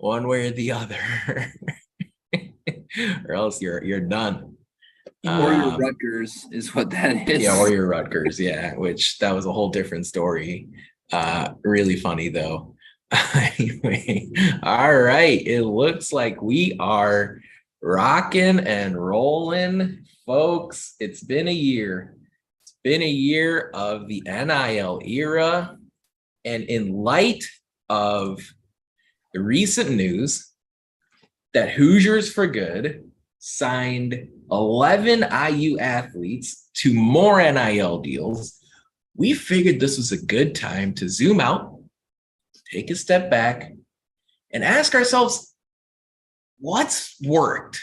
one way or the other, or else you're done. Or your Rutgers is what that is. Yeah, or your Rutgers, yeah, which that was a whole different story. Really funny though. Anyway, all right. It looks like we are rocking and rolling, folks. It's been a year. It's been a year of the NIL era. And in light of the recent news that Hoosiers for Good signed 11 IU athletes to more NIL deals, we figured this was a good time to zoom out, take a step back, and ask ourselves, what's worked?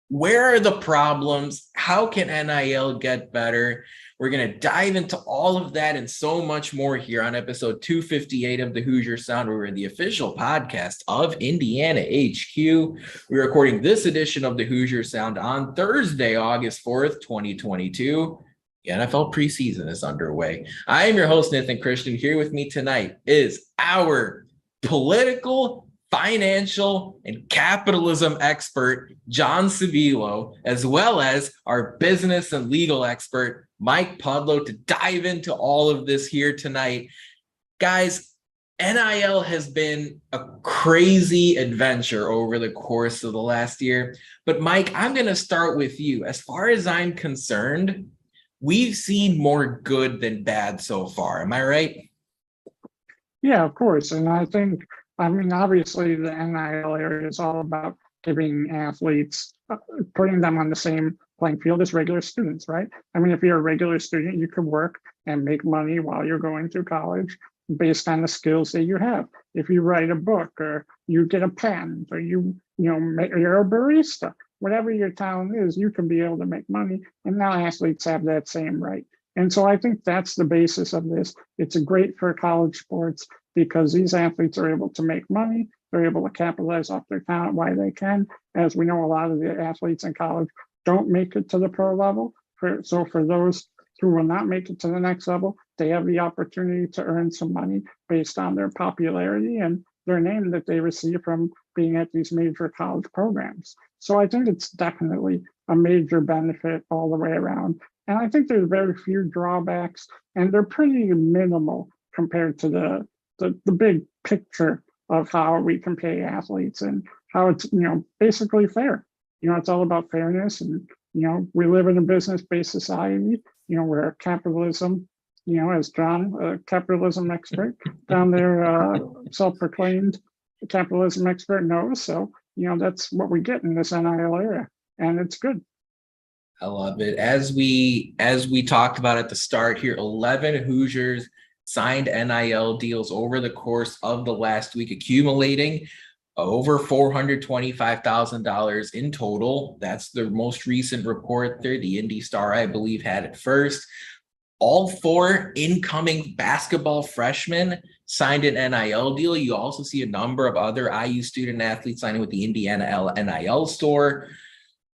Where are the problems? How can NIL get better? We're going to dive into all of that and so much more here on episode 258 of the Hoosier Sound. We're the official podcast of Indiana HQ. We're recording this edition of the Hoosier Sound on Thursday, August 4th, 2022. The NFL preseason is underway. I am your host, Nathan Christian. Here with me tonight is our political, financial, and capitalism expert, John Savilo, as well as our business and legal expert, Mike Pudlow, to dive into all of this here tonight. Guys, NIL has been a crazy adventure over the course of the last year. But Mike, I'm going to start with you. As far as I'm concerned, we've seen more good than bad so far. Am I right? Yeah, of course. And I think, obviously the NIL area is all about giving athletes, putting them on the same playing field as regular students, right? If you're a regular student, you can work and make money while you're going through college based on the skills that you have. If you write a book or you get a patent or you're a barista, whatever your talent is, you can be able to make money. And now athletes have that same right. And so I think that's the basis of this. It's great for college sports because these athletes are able to make money. They're able to capitalize off their talent while they can. As we know, a lot of the athletes in college don't make it to the pro level. So for those who will not make it to the next level, they have the opportunity to earn some money based on their popularity and their name that they receive from being at these major college programs. So I think it's definitely a major benefit all the way around. And I think there's very few drawbacks, and they're pretty minimal compared to the big picture of how we can pay athletes and how it's, basically fair. It's all about fairness. And, we live in a business-based society, where capitalism, as John, a capitalism expert down there, self-proclaimed capitalism expert knows. So, that's what we get in this NIL era, and it's good. I love it. As we talked about at the start here, 11 Hoosiers signed NIL deals over the course of the last week, accumulating over $425,000 in total. That's the most recent report there. The Indy Star, I believe, had it first. All 4 incoming basketball freshmen signed an NIL deal. You also see a number of other IU student athletes signing with the Indiana NIL store.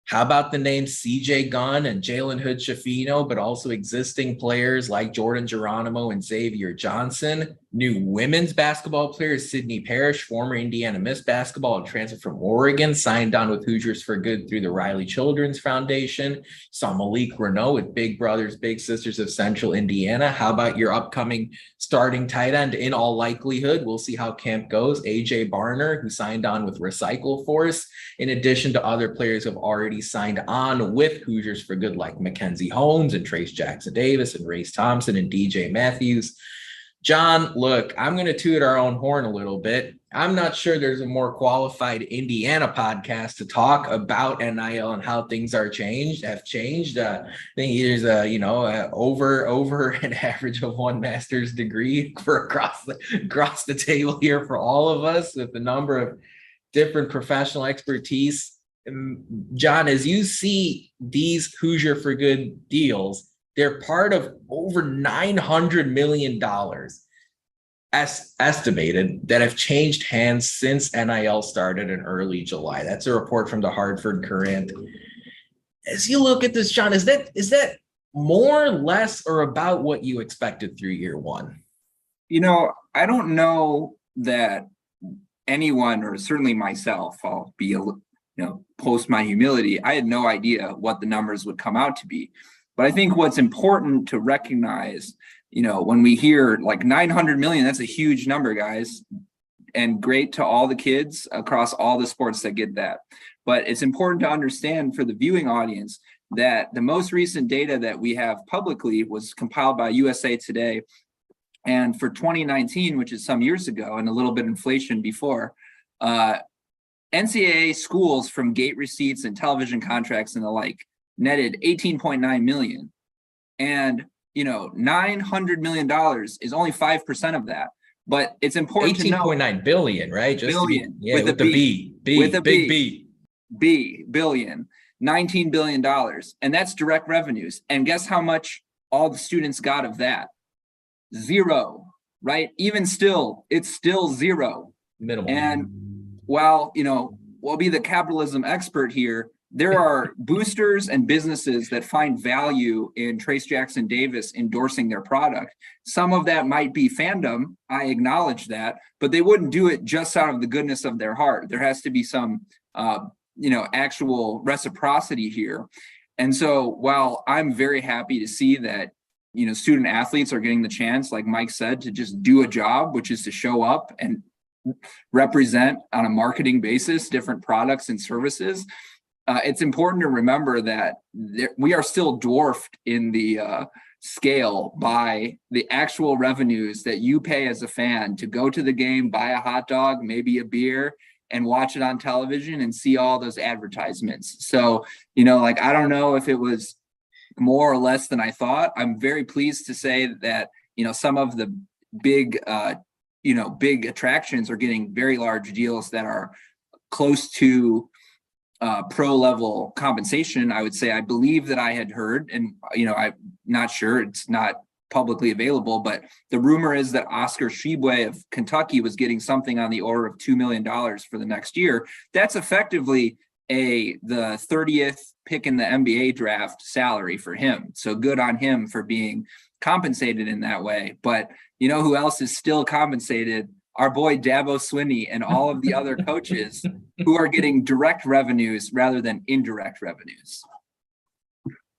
How about the names CJ Gunn and Jalen Hood-Schifino, but also existing players like Jordan Geronimo and Xavier Johnson? New women's basketball players, Sydney Parrish, former Indiana Miss Basketball and transferred from Oregon, signed on with Hoosiers for Good through the Riley Children's Foundation. Saw Malik Renault with Big Brothers, Big Sisters of Central Indiana. How about your upcoming starting tight end? In all likelihood, we'll see how camp goes. AJ Barner, who signed on with Recycle Force, in addition to other players who have already signed on with Hoosiers for Good, like Mackenzie Holmes and Trace Jackson Davis and Race Thompson and DJ Matthews. John, look, I'm going to toot our own horn a little bit. I'm not sure there's a more qualified Indiana podcast to talk about NIL and how things have changed. I think there's over an average of 1 master's degree for across the table here for all of us, with a number of different professional expertise. John, as you see these Hoosier for Good deals, they're part of over $900 million estimated that have changed hands since NIL started in early July. That's a report from the Hartford Courant. As you look at this, John, is that more, less, or about what you expected through year one? I don't know that anyone, or certainly myself, I'll be post my humility, I had no idea what the numbers would come out to be. But I think what's important to recognize, when we hear like 900 million, that's a huge number, guys, and great to all the kids across all the sports that get that. But it's important to understand for the viewing audience that the most recent data that we have publicly was compiled by USA Today. And for 2019, which is some years ago and a little bit inflation before, NCAA schools from gate receipts and television contracts and the like netted 18.9 million. And, $900 million is only 5% of that. But it's important to know 18.9 billion, right? Just billion, with the B, with a big B. B. B, billion, $19 billion. And that's direct revenues. And guess how much all the students got of that? Zero, right? Even still, it's still zero. Minimal. And while, we'll be the capitalism expert here, there are boosters and businesses that find value in Trace Jackson Davis endorsing their product. Some of that might be fandom. I acknowledge that, but they wouldn't do it just out of the goodness of their heart. There has to be some, actual reciprocity here. And so while I'm very happy to see that, student athletes are getting the chance, like Mike said, to just do a job, which is to show up and represent on a marketing basis different products and services. It's important to remember that we are still dwarfed in the scale by the actual revenues that you pay as a fan to go to the game, buy a hot dog, maybe a beer, and watch it on television and see all those advertisements. So, I don't know if it was more or less than I thought. I'm very pleased to say that, some of the big, big attractions are getting very large deals that are close to pro level compensation. I would say, I believe that I had heard, and I'm not sure, it's not publicly available, but the rumor is that Oscar Tshiebwe of Kentucky was getting something on the order of $2 million for the next year. That's effectively the 30th pick in the NBA draft salary for him. So good on him for being compensated in that way. But who else is still compensated? Our boy Dabo Swinney and all of the other coaches who are getting direct revenues rather than indirect revenues.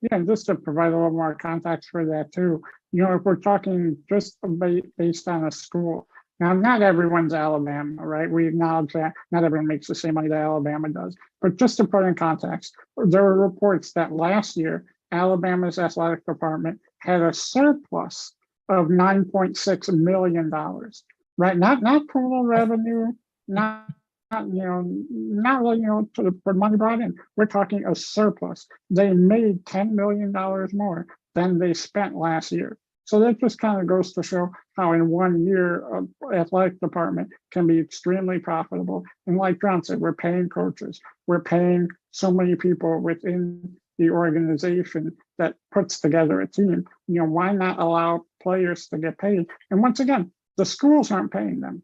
Yeah, and just to provide a little more context for that too, if we're talking just based on a school, now not everyone's Alabama, right? We acknowledge that not everyone makes the same money that Alabama does. But just to put in context, there were reports that last year, Alabama's athletic department had a surplus of $9.6 million. Right, not total revenue, not really, for money brought in. We're talking a surplus. They made $10 million more than they spent last year. So that just kind of goes to show how in 1 year, athletic department can be extremely profitable. And like John said, we're paying coaches, we're paying so many people within the organization that puts together a team. Why not allow players to get paid? And once again, the schools aren't paying them.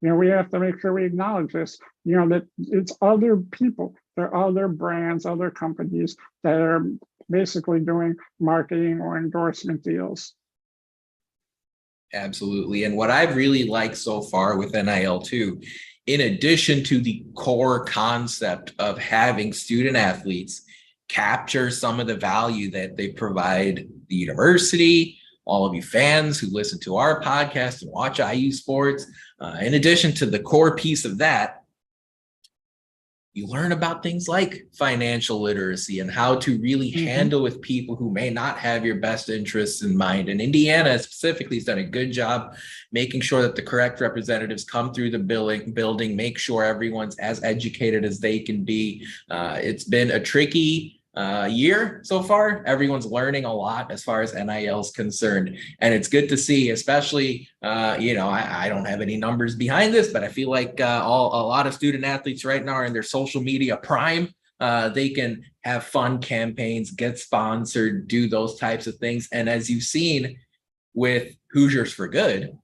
We have to make sure we acknowledge this, that it's other people, there are other brands, other companies that are basically doing marketing or endorsement deals. Absolutely. And what I've really liked so far with NIL too, in addition to the core concept of having student athletes capture some of the value that they provide the university, all of you fans who listen to our podcast and watch IU Sports, in addition to the core piece of that, you learn about things like financial literacy and how to really handle with people who may not have your best interests in mind. And Indiana specifically has done a good job making sure that the correct representatives come through the building, make sure everyone's as educated as they can be. It's been a tricky year so far. Everyone's learning a lot as far as NIL is concerned, and it's good to see, especially I don't have any numbers behind this, but I feel like a lot of student athletes right now are in their social media prime. They can have fun campaigns, get sponsored, do those types of things. And as you've seen with Hoosiers for Good,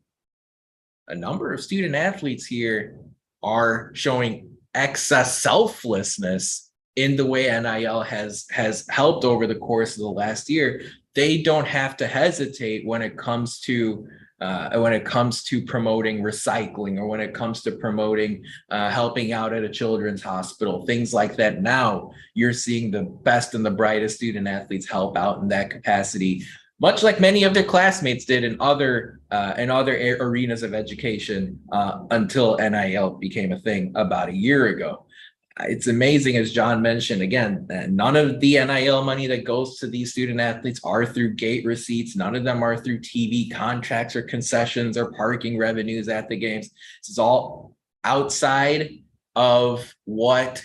a number of student athletes here are showing excess selflessness in the way NIL has helped over the course of the last year. they don't have to hesitate when it comes to promoting recycling, or when it comes to promoting helping out at a children's hospital, things like that. Now you're seeing the best and the brightest student athletes help out in that capacity, much like many of their classmates did in other arenas of education until NIL became a thing about a year ago. It's amazing, as John mentioned, again, none of the NIL money that goes to these student athletes are through gate receipts. None of them are through TV contracts or concessions or parking revenues at the games. This is all outside of what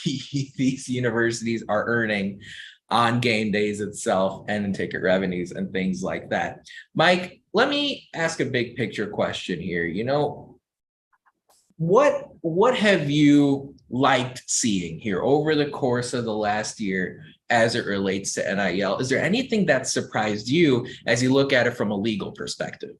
these universities are earning on game days itself and in ticket revenues and things like that. Mike, let me ask a big picture question here. You know, what have you liked seeing here over the course of the last year as it relates to NIL? Is there anything that surprised you as you look at it from a legal perspective?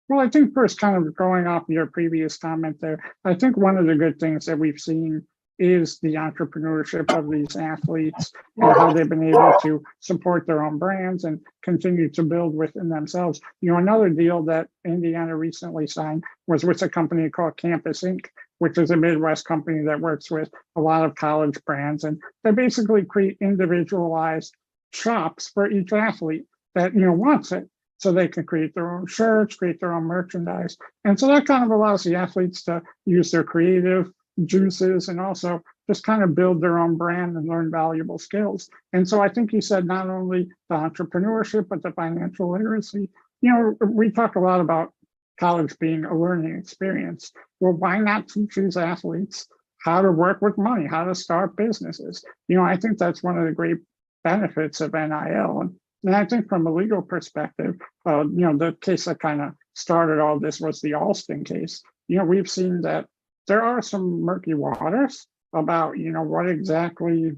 Well, I think first, kind of going off your previous comment there, I think one of the good things that we've seen is the entrepreneurship of these athletes and how they've been able to support their own brands and continue to build within themselves. You know, another deal that Indiana recently signed was with a company called Campus Inc., which is a Midwest company that works with a lot of college brands. And they basically create individualized shops for each athlete that, you know, wants it. So they can create their own shirts, create their own merchandise. And so that kind of allows the athletes to use their creative juices and also just kind of build their own brand and learn valuable skills. And so I think you said not only the entrepreneurship, but the financial literacy. You know, we talk a lot about college being a learning experience. Well, why not teach these athletes how to work with money, how to start businesses? You know, I think that's one of the great benefits of NIL. And I think from a legal perspective, you know, the case that kind of started all this was the Alston case. You know, we've seen that there are some murky waters about, you know, what exactly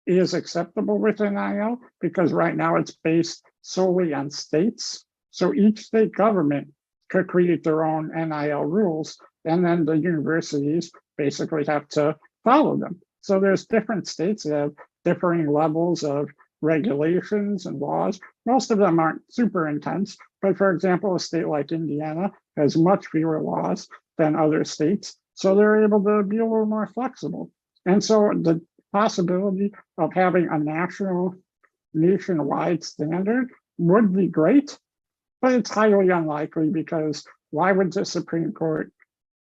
is acceptable with NIL, because right now it's based solely on states. So each state government could create their own NIL rules, and then the universities basically have to follow them. So there's different states that have differing levels of regulations and laws. Most of them aren't super intense, but for example, a state like Indiana has much fewer laws than other states. So they're able to be a little more flexible. And so the possibility of having a nationwide standard would be great, but it's highly unlikely, because why would the Supreme Court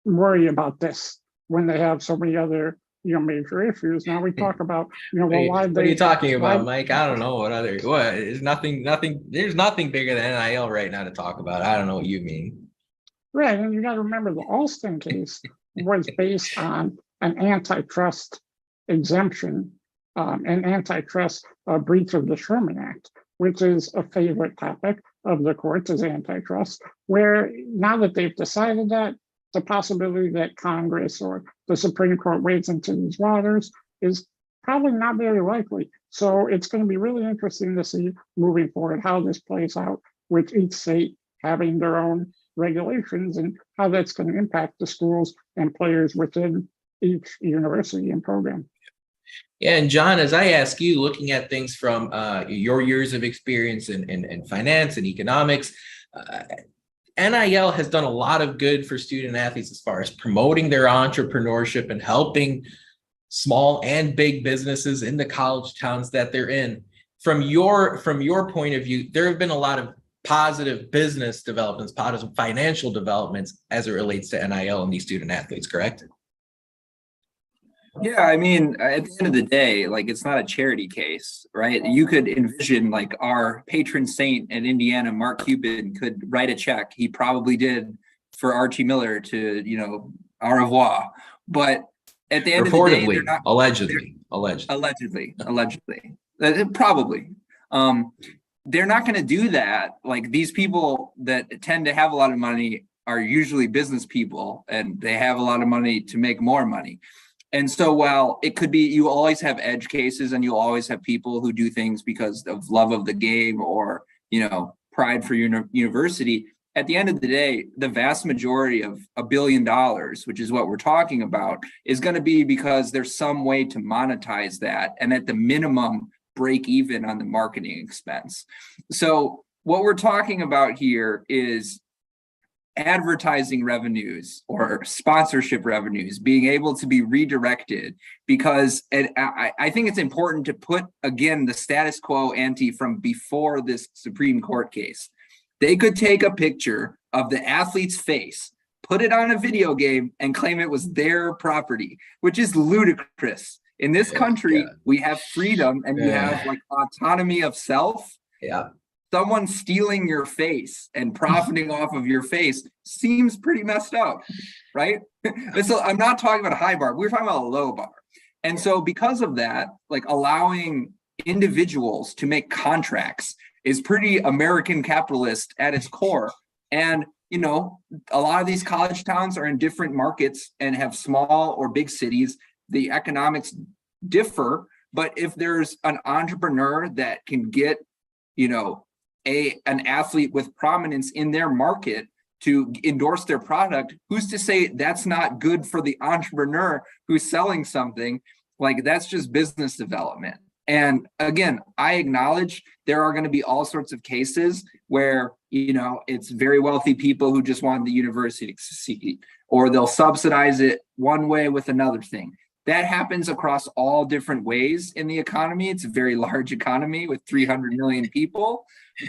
worry about this when they have so many other, you know, major issues? Now we talk about, you know, well, what are you talking about, Mike? I don't know what there's nothing bigger than NIL right now to talk about. I don't know what you mean. Right, and you got to remember the Alston case was based on an antitrust exemption, an antitrust breach of the Sherman Act, which is a favorite topic of the courts, is antitrust, where now that they've decided that, the possibility that Congress or the Supreme Court wades into these waters is probably not very likely. So it's going to be really interesting to see moving forward how this plays out, with each state having their own regulations and how that's going to impact the schools and players within each university and program. Yeah, and John, as I ask you, looking at things from your years of experience in finance and economics, NIL has done a lot of good for student athletes as far as promoting their entrepreneurship and helping small and big businesses in the college towns that they're in. From your point of view, there have been a lot of positive business developments, positive financial developments as it relates to NIL and these student athletes, correct? Yeah, I mean, at the end of the day, like, it's not a charity case, right? You could envision, like, our patron saint in Indiana, Mark Cuban, could write a check. He probably did for Archie Miller to, you know, au revoir. But at the end of the day, they're not allegedly, probably. They're not going to do that. Like, these people that tend to have a lot of money are usually business people, and they have a lot of money to make more money. And so while it could be, you always have edge cases, and you always have people who do things because of love of the game or, you know, pride for university. At the end of the day, the vast majority of $1 billion, which is what we're talking about, is going to be because there's some way to monetize that. And at the minimum, break even on the marketing expense. So what we're talking about here is advertising revenues or sponsorship revenues being able to be redirected, because I think it's important to put, again, the status quo ante from before this Supreme Court case. They could take a picture of the athlete's face, put it on a video game, and claim it was their property, which is ludicrous. In this country, we have freedom and we have like autonomy of self. Yeah. Someone stealing your face and profiting off of your face seems pretty messed up, right? So I'm not talking about a high bar. We're talking about a low bar. And so because of that, like allowing individuals to make contracts is pretty American capitalist at its core. And, you know, a lot of these college towns are in different markets and have small or big cities. The economics differ, but if there's an entrepreneur that can get, you know, an athlete with prominence in their market to endorse their product, who's to say that's not good for the entrepreneur who's selling something? Like, that's just business development. And again, I acknowledge there are going to be all sorts of cases where, you know, it's very wealthy people who just want the university to succeed, or they'll subsidize it one way with another thing. That happens across all different ways in the economy. It's a very large economy with 300 million people.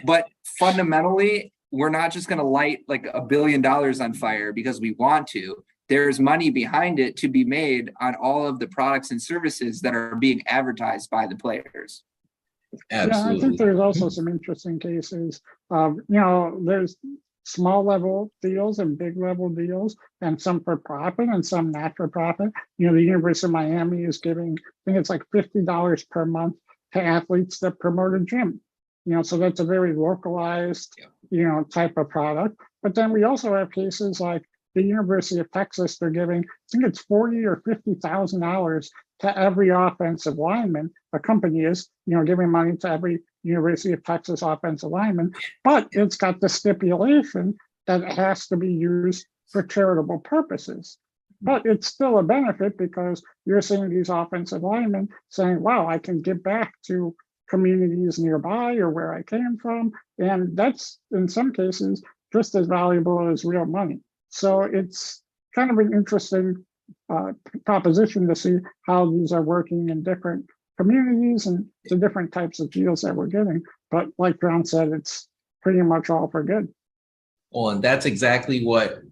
But fundamentally, we're not just going to light like $1 billion on fire because we want to. There's money behind it to be made on all of the products and services that are being advertised by the players. Absolutely. Yeah, I think there's also some interesting cases. You know, there's small level deals and big level deals, and some for profit and some not for profit. You know, the University of Miami is giving, I think it's like $50 per month to athletes that promote a gym. You know, so that's a very localized, you know, type of product. But then we also have cases like the University of Texas. They're giving, I think it's $40,000 or $50,000 to every offensive lineman. A company is, you know, giving money to every University of Texas offensive lineman, but it's got the stipulation that it has to be used for charitable purposes. But it's still a benefit because you're seeing these offensive linemen saying, wow, I can give back to communities nearby or where I came from. And that's, in some cases, just as valuable as real money. So it's kind of an interesting proposition to see how these are working in different communities and the different types of deals that we're getting. But like John said, it's pretty much all for good. Well, and that's exactly what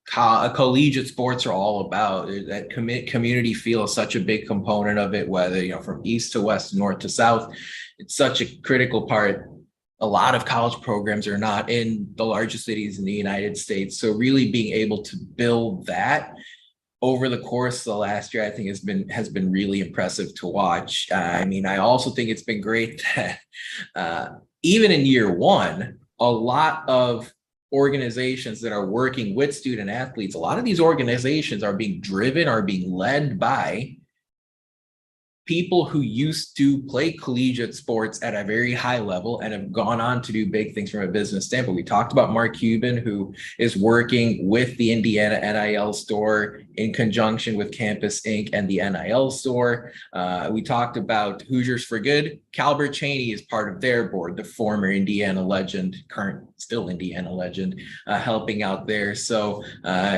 collegiate sports are all about. That community feel is such a big component of it, whether, you know, from east to west, north to south. It's such a critical part. A lot of college programs are not in the largest cities in the United States. So really being able to build that over the course of the last year, I think has been really impressive to watch. I mean, I also think it's been great that even in year one, a lot of organizations that are working with student athletes, a lot of these organizations are being led by people who used to play collegiate sports at a very high level and have gone on to do big things from a business standpoint. We talked about Mark Cuban, who is working with the Indiana NIL store in conjunction with Campus Inc. and the NIL store. We talked about Hoosiers for Good. Calbert Chaney is part of their board, the former Indiana legend, current still Indiana legend, helping out there. So,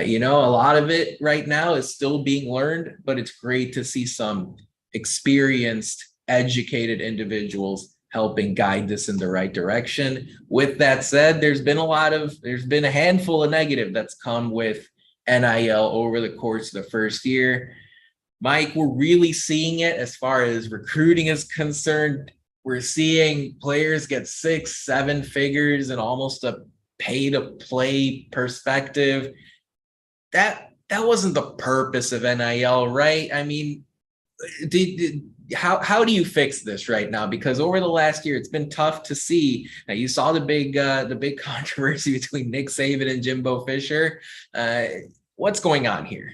you know, a lot of it right now is still being learned, but it's great to see some experienced, educated individuals helping guide this in the right direction. With that said, there's been a handful of negative that's come with NIL over the course of the first year. Mike, we're really seeing it as far as recruiting is concerned. We're seeing players get 6-7 figures and almost a pay to play perspective. That wasn't the purpose of NIL, right? I mean, how do you fix this right now? Because over the last year, it's been tough to see. Now, you saw the big controversy between Nick Saban and Jimbo Fisher. What's going on here?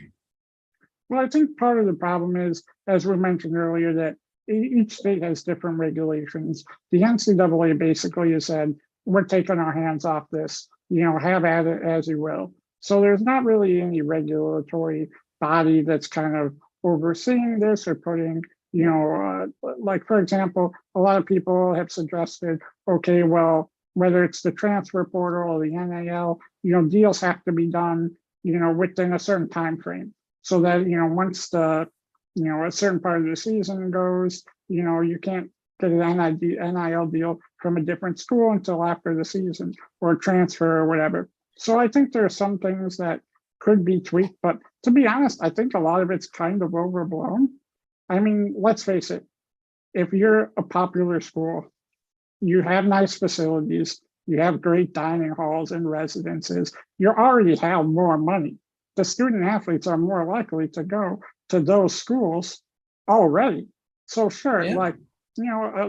Well, I think part of the problem is, as we mentioned earlier, that each state has different regulations. The NCAA basically has said, we're taking our hands off this, you know, have at it as you will. So there's not really any regulatory body that's kind of overseeing this or putting Like, for example, a lot of people have suggested, okay, well, whether it's the transfer portal or the NIL, deals have to be done, within a certain time frame, so that once a certain part of the season goes, you can't get an NIL deal from a different school until after the season, or transfer or whatever. So I think there are some things that could be tweaked, but to be honest, I think a lot of it's kind of overblown. I mean, let's face it, if you're a popular school, you have nice facilities, you have great dining halls and residences, you already have more money. The student athletes are more likely to go to those schools already. So sure, Yeah.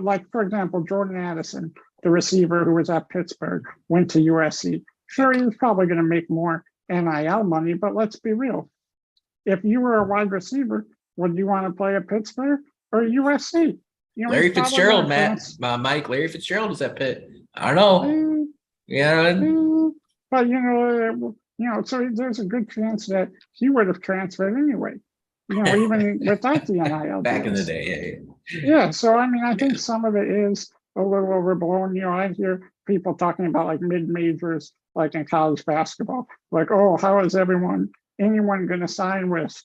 like for example, Jordan Addison, the receiver who was at Pittsburgh, went to USC. Sure, he was probably going to make more NIL money, but let's be real. If you were a wide receiver, would you want to play at Pittsburgh or USC? Larry Fitzgerald, Mike, Larry Fitzgerald was at Pitt. I don't know. Yeah. But so there's a good chance that he would have transferred anyway. Even without the NIL back in the deals. day. Yeah. So I think some of it is a little overblown. I hear people talking about like mid-majors, like in college basketball, like, oh, how is anyone going to sign with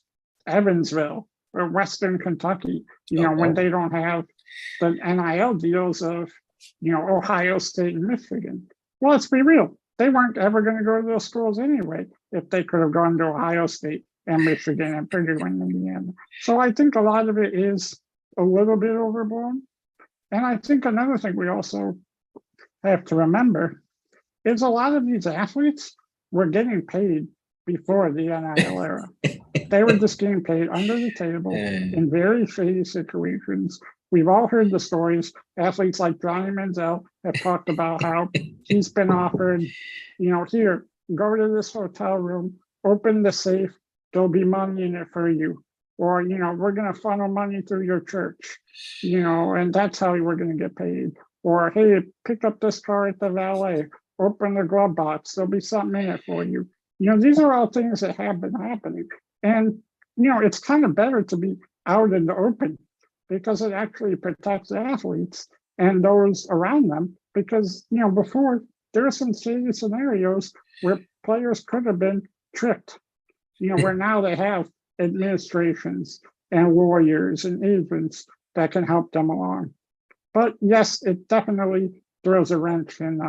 Evansville or Western Kentucky? When they don't have the NIL deals of Ohio State and Michigan. Well, let's be real. They weren't ever going to go to those schools anyway if they could have gone to Ohio State and Michigan and Purdue and Indiana. So I think a lot of it is a little bit overblown. And I think another thing we also have to remember is a lot of these athletes were getting paid before the NIL era. They were just getting paid under the table in very shady situations. We've all heard the stories. Athletes like Johnny Manziel have talked about how he's been offered, here, go to this hotel room, open the safe, there'll be money in it for you. Or, we're going to funnel money through your church, and that's how we're going to get paid. Or, hey, pick up this car at the valet, open the glove box, there'll be something in it for you. These are all things that have been happening. And, it's kind of better to be out in the open, because it actually protects athletes and those around them. Because, before, there are some shady scenarios where players could have been tricked, where now they have administrations and lawyers and agents that can help them along. But yes, it definitely throws a wrench in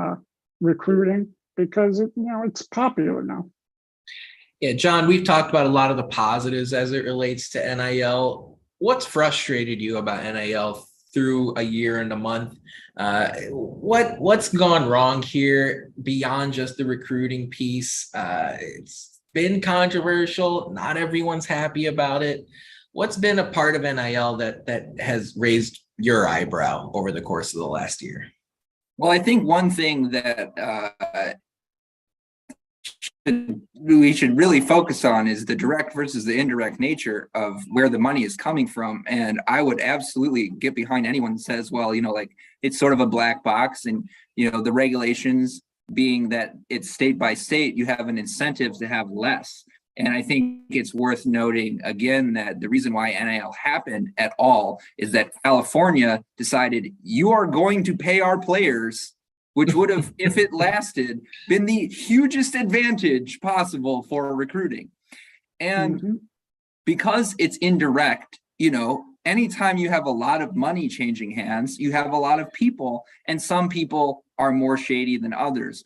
recruiting, because it's popular now. Yeah, John, we've talked about a lot of the positives as it relates to NIL. What's frustrated you about NIL through a year and a month? What's gone wrong here beyond just the recruiting piece? It's been controversial. Not everyone's happy about it. What's been a part of NIL that has raised your eyebrow over the course of the last year? Well, I think one thing that we should really focus on is the direct versus the indirect nature of where the money is coming from. And I would absolutely get behind anyone that says, well, like it's sort of a black box, and, the regulations being that it's state by state, you have an incentive to have less. And I think it's worth noting again that the reason why NIL happened at all is that California decided, you are going to pay our players, which would have, if it lasted, been the hugest advantage possible for recruiting. And because it's indirect, anytime you have a lot of money changing hands, you have a lot of people, and some people are more shady than others.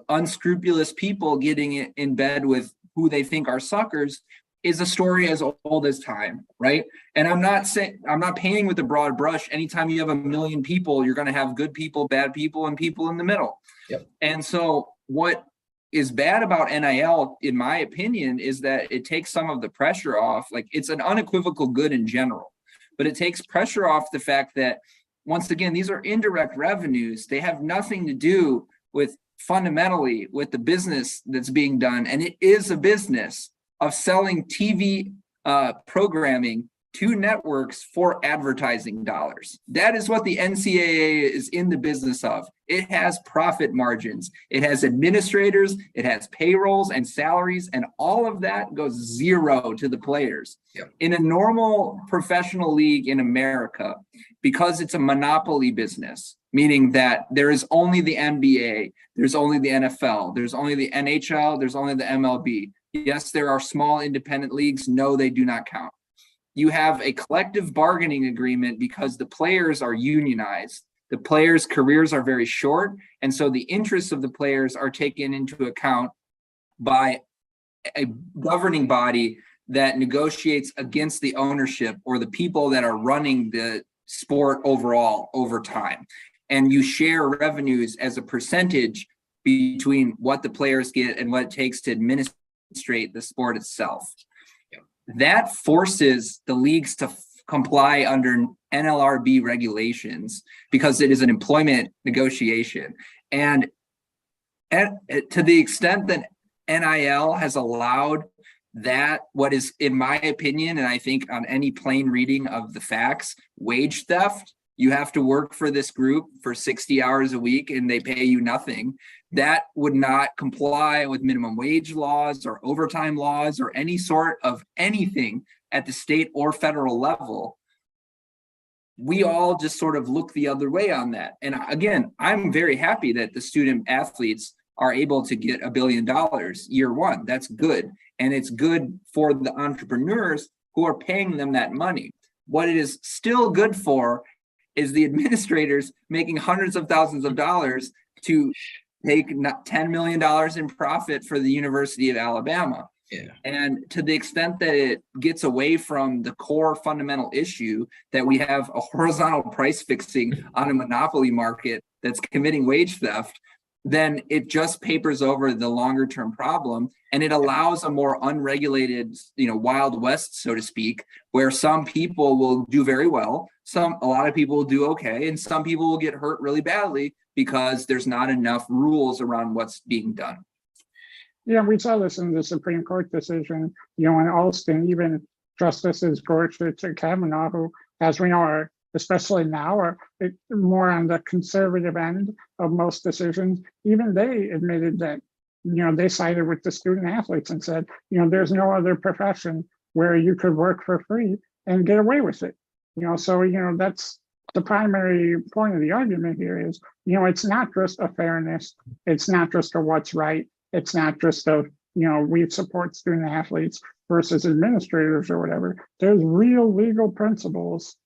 Unscrupulous people getting in bed with who they think are suckers is a story as old as time, right? And I'm not painting with a broad brush. Anytime you have a million people, you're going to have good people, bad people, and people in the middle. Yep. And so what is bad about NIL, in my opinion, is that it takes some of the pressure off. Like, it's an unequivocal good in general, but it takes pressure off the fact that, once again, these are indirect revenues. They have nothing to do with fundamentally with the business that's being done. And it is a business of selling TV programming two networks for advertising dollars. That is what the NCAA is in the business of. It has profit margins, it has administrators, it has payrolls and salaries, and all of that goes zero to the players. Yep. In a normal professional league in America, because it's a monopoly business, meaning that there is only the NBA, there's only the NFL, there's only the NHL, there's only the MLB. Yes, there are small independent leagues. No, they do not count. You have a collective bargaining agreement because the players are unionized. The players' careers are very short, and so the interests of the players are taken into account by a governing body that negotiates against the ownership or the people that are running the sport overall over time. And you share revenues as a percentage between what the players get and what it takes to administrate the sport itself. That forces the leagues to comply under NLRB regulations because it is an employment negotiation. And to the extent that NIL has allowed that, what is, in my opinion, and I think on any plain reading of the facts, wage theft, you have to work for this group for 60 hours a week and they pay you nothing. That would not comply with minimum wage laws or overtime laws or any sort of anything at the state or federal level. We all just sort of look the other way on that. And again, I'm very happy that the student athletes are able to get $1 billion year one. That's good. And it's good for the entrepreneurs who are paying them that money. What it is still good for is the administrators making hundreds of thousands of dollars to take $10 million in profit for the University of Alabama. Yeah. And to the extent that it gets away from the core fundamental issue that we have a horizontal price fixing on a monopoly market that's committing wage theft, then it just papers over the longer term problem, and it allows a more unregulated, Wild West, so to speak, where some people will do very well, a lot of people will do okay, and some people will get hurt really badly because there's not enough rules around what's being done. Yeah, we saw this in the Supreme Court decision, in Alston, even Justices Gorsuch and Kavanaugh, who, as we know, are, especially now, are more on the conservative end of most decisions. Even they admitted that, they sided with the student athletes and said, there's no other profession where you could work for free and get away with it. So, that's the primary point of the argument here is, it's not just a fairness. It's not just a what's right. It's not just a, we support student athletes versus administrators or whatever. There's real legal principles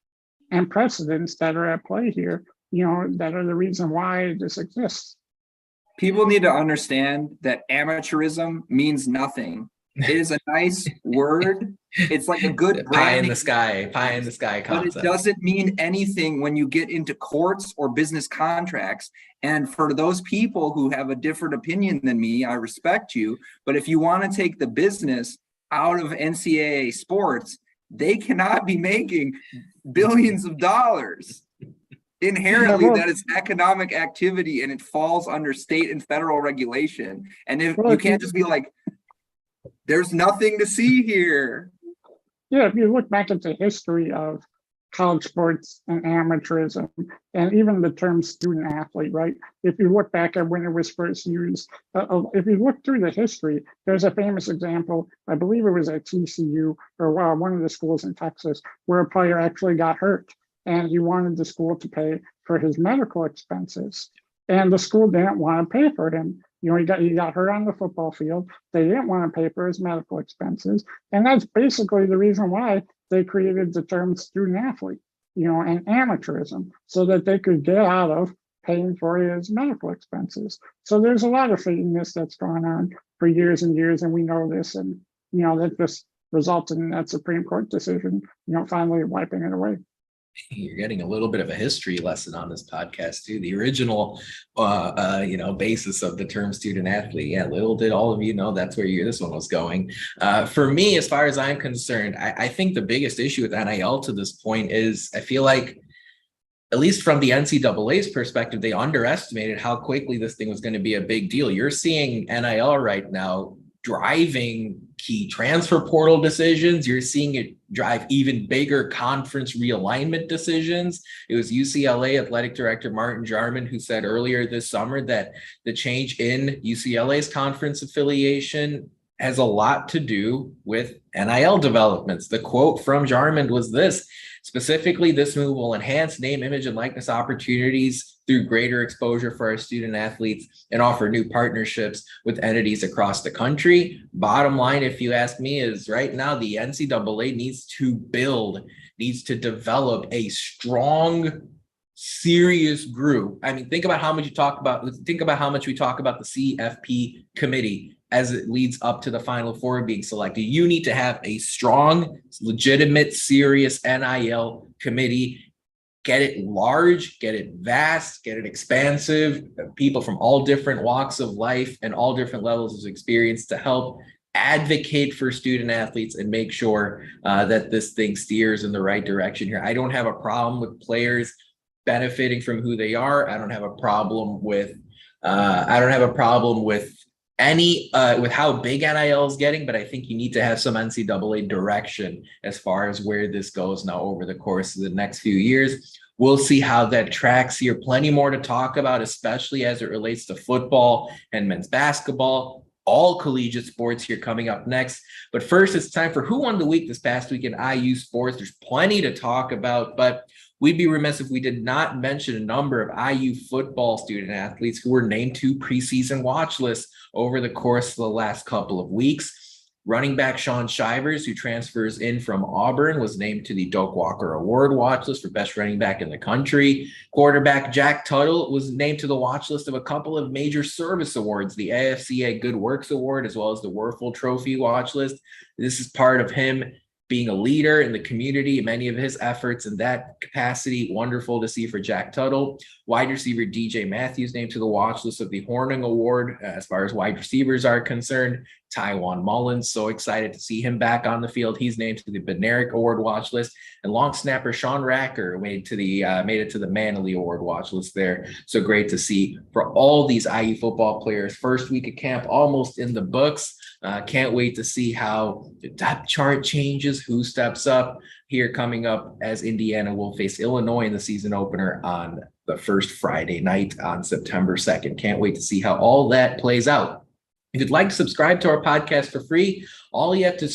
and precedents that are at play here, that are the reason why this exists. People need to understand that amateurism means nothing. It is a nice word. It's like a good pie in the sky concept. But it doesn't mean anything when you get into courts or business contracts. And for those people who have a different opinion than me, I respect you. But if you want to take the business out of NCAA sports, they cannot be making billions of dollars. Inherently, that is economic activity and it falls under state and federal regulation. And if you can't just be like, there's nothing to see here. Yeah, if you look back at the history of college sports and amateurism, and even the term student athlete, right? If you look back at when it was first used, if you look through the history, there's a famous example, I believe it was at TCU or one of the schools in Texas, where a player actually got hurt and he wanted the school to pay for his medical expenses. And the school didn't want to pay for him. He got hurt on the football field. They didn't want to pay for his medical expenses. And that's basically the reason why they created the term student athlete, and amateurism, so that they could get out of paying for his medical expenses. So there's a lot of shadiness that's gone on for years and years, and we know this, and that just resulted in that Supreme Court decision, finally wiping it away. You're getting a little bit of a history lesson on this podcast too. The original, basis of the term student athlete. Yeah, little did all of you know that's where this one was going. For me, as far as I'm concerned, I think the biggest issue with NIL to this point is I feel like, at least from the NCAA's perspective, they underestimated how quickly this thing was going to be a big deal. You're seeing NIL right now driving key transfer portal decisions. You're seeing it drive even bigger conference realignment decisions. It was UCLA athletic director Martin Jarman who said earlier this summer that the change in UCLA's conference affiliation has a lot to do with NIL developments. The quote from Jarman was this: specifically, this move will enhance name, image, and likeness opportunities through greater exposure for our student athletes and offer new partnerships with entities across the country. Bottom line, if you ask me, is right now the NCAA needs to develop a strong, serious group. I mean, think about how much we talk about the CFP committee as it leads up to the Final Four being selected. You need to have a strong, legitimate, serious NIL committee. Get it large, get it vast, get it expansive, people from all different walks of life and all different levels of experience to help advocate for student athletes and make sure that this thing steers in the right direction here. I don't have a problem with players benefiting from who they are. I don't have a problem with with how big NIL is getting, but I think you need to have some NCAA direction as far as where this goes now over the course of the next few years. We'll see how that tracks here. Plenty more to talk about, especially as it relates to football and men's basketball, all collegiate sports here coming up next. But first, it's time for Who Won the Week this past week in IU sports. There's plenty to talk about, but we'd be remiss if we did not mention a number of IU football student athletes who were named to preseason watch lists over the course of the last couple of weeks. Running back Sean Shivers, who transfers in from Auburn, was named to the Doak Walker Award watch list for best running back in the country. Quarterback Jack Tuttle was named to the watch list of a couple of major service awards, the AFCA Good Works Award, as well as the Werfel Trophy watch list. This is part of him being a leader in the community, many of his efforts in that capacity. Wonderful to see for Jack Tuttle. Wide receiver DJ Matthews named to the watch list of the Horning Award as far as wide receivers are concerned. Tywan Mullins, so excited to see him back on the field. He's named to the Bednarik Award watch list. And long snapper Sean Racker made it to the Manley Award watch list there. So great to see for all these IU football players. First week of camp almost in the books. Can't wait to see how the depth chart changes, who steps up here coming up as Indiana will face Illinois in the season opener on the first Friday night on September 2nd. Can't wait to see how all that plays out. If you'd like to subscribe to our podcast for free, all you have to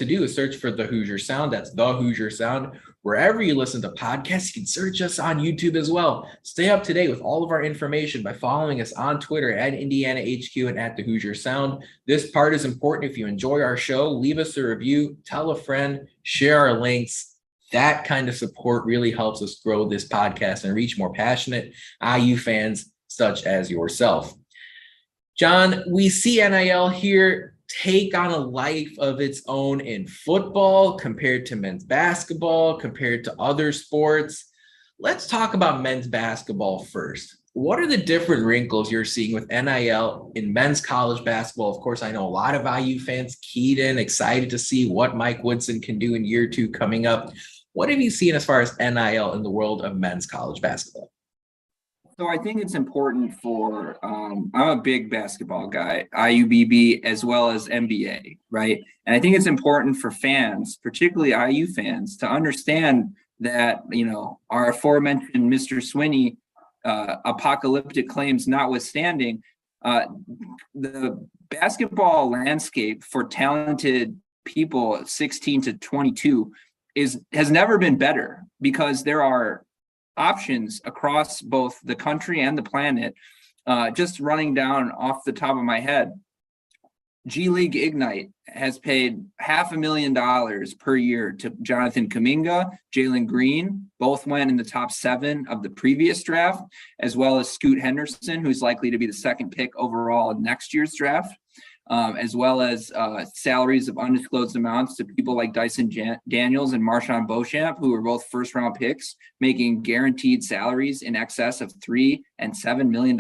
do is search for The Hoosier Sound. That's The Hoosier Sound. Wherever you listen to podcasts, you can search us on YouTube as well. Stay up to date with all of our information by following us on Twitter at Indiana HQ and at The Hoosier Sound. This part is important. If you enjoy our show, leave us a review, tell a friend, share our links. That kind of support really helps us grow this podcast and reach more passionate IU fans such as yourself. John, we see NIL here take on a life of its own in football compared to men's basketball, compared to other sports. Let's talk about men's basketball first. What are the different wrinkles you're seeing with NIL in men's college basketball? Of course, I know a lot of IU fans keyed in, excited to see what Mike Woodson can do in year 2 coming up. What have you seen as far as NIL in the world of men's college basketball? So I think it's important for, I'm a big basketball guy, IUBB as well as NBA, right? And I think it's important for fans, particularly IU fans, to understand that, our aforementioned Mr. Swinney apocalyptic claims notwithstanding, the basketball landscape for talented people 16 to 22 has never been better, because there are options across both the country and the planet. Just running down off the top of my head, G League Ignite has paid $500,000 per year to Jonathan Kuminga, Jalen Green. Both went in the top 7 of the previous draft, as well as Scoot Henderson, who's likely to be the second pick overall in next year's draft. As well as salaries of undisclosed amounts to people like Dyson Daniels and Marshawn Beauchamp, who were both first-round picks, making guaranteed salaries in excess of $3 and $7 million.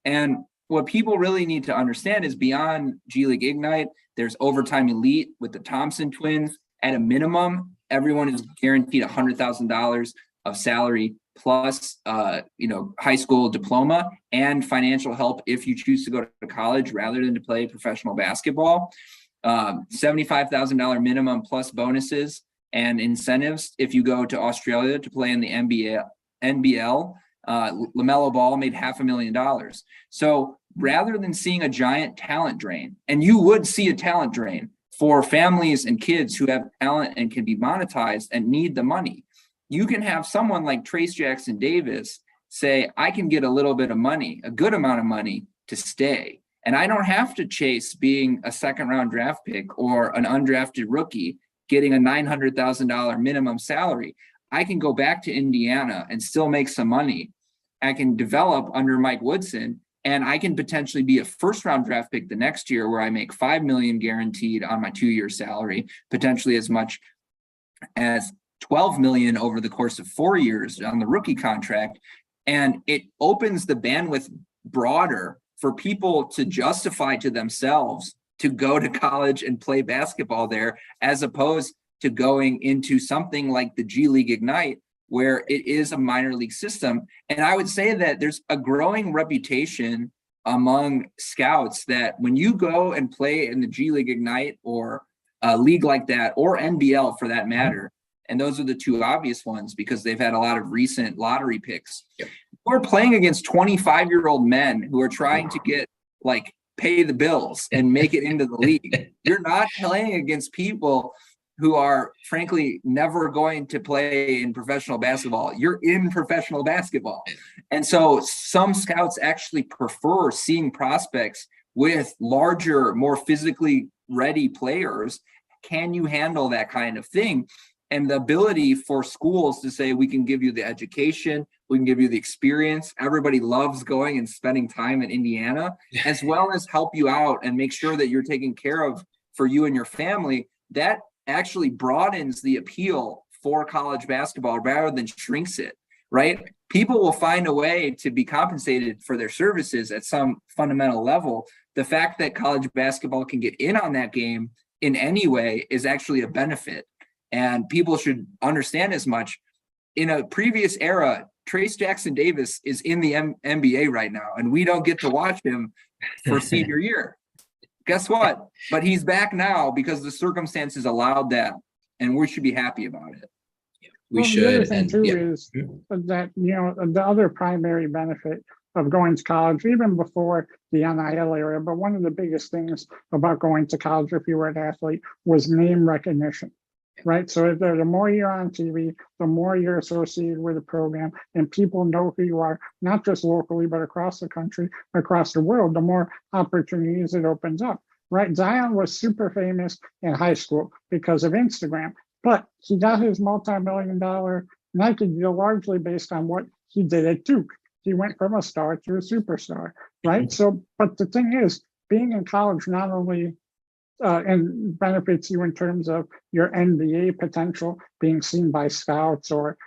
And what people really need to understand is beyond G League Ignite, there's Overtime Elite with the Thompson twins. At a minimum, everyone is guaranteed $100,000 of salary plus high school diploma and financial help if you choose to go to college rather than to play professional basketball. $75,000 minimum plus bonuses and incentives if you go to Australia to play in the NBL. LaMelo Ball made $500,000. So rather than seeing a giant talent drain, and you would see a talent drain for families and kids who have talent and can be monetized and need the money, you can have someone like Trayce Jackson Davis say, I can get a little bit of money, a good amount of money to stay. And I don't have to chase being a second round draft pick or an undrafted rookie getting a $900,000 minimum salary. I can go back to Indiana and still make some money. I can develop under Mike Woodson, and I can potentially be a first round draft pick the next year where I make $5 million guaranteed on my 2-year salary, potentially as much as $12 million over the course of 4 years on the rookie contract. And it opens the bandwidth broader for people to justify to themselves to go to college and play basketball there, as opposed to going into something like the G League Ignite, where it is a minor league system. And I would say that there's a growing reputation among scouts that when you go and play in the G League Ignite or a league like that, or NBL for that matter, and those are the two obvious ones because they've had a lot of recent lottery picks. Yep. We're playing against 25-year-old men who are trying to get pay the bills and make it into the league. You're not playing against people who are frankly never going to play in professional basketball. You're in professional basketball. And so some scouts actually prefer seeing prospects with larger, more physically ready players. Can you handle that kind of thing? And the ability for schools to say, we can give you the education, we can give you the experience. Everybody loves going and spending time in Indiana, as well as help you out and make sure that you're taken care of for you and your family. That actually broadens the appeal for college basketball rather than shrinks it, right? People will find a way to be compensated for their services at some fundamental level. The fact that college basketball can get in on that game in any way is actually a benefit. And people should understand as much. In a previous era, Trayce Jackson Davis is in the NBA right now, and we don't get to watch him for senior year. Guess what? But he's back now because the circumstances allowed that, and we should be happy about it. We should. The other thing too is that, the other primary benefit of going to college, even before the NIL era, but one of the biggest things about going to college if you were an athlete was name recognition. Right. So the more you're on TV, the more you're associated with the program and people know who you are, not just locally, but across the country, across the world, the more opportunities it opens up. Right. Zion was super famous in high school because of Instagram, but he got his multi-million-dollar Nike deal largely based on what he did at Duke. He went from a star to a superstar. Right. So, but the thing is, being in college not only and benefits you in terms of your NBA potential being seen by scouts or,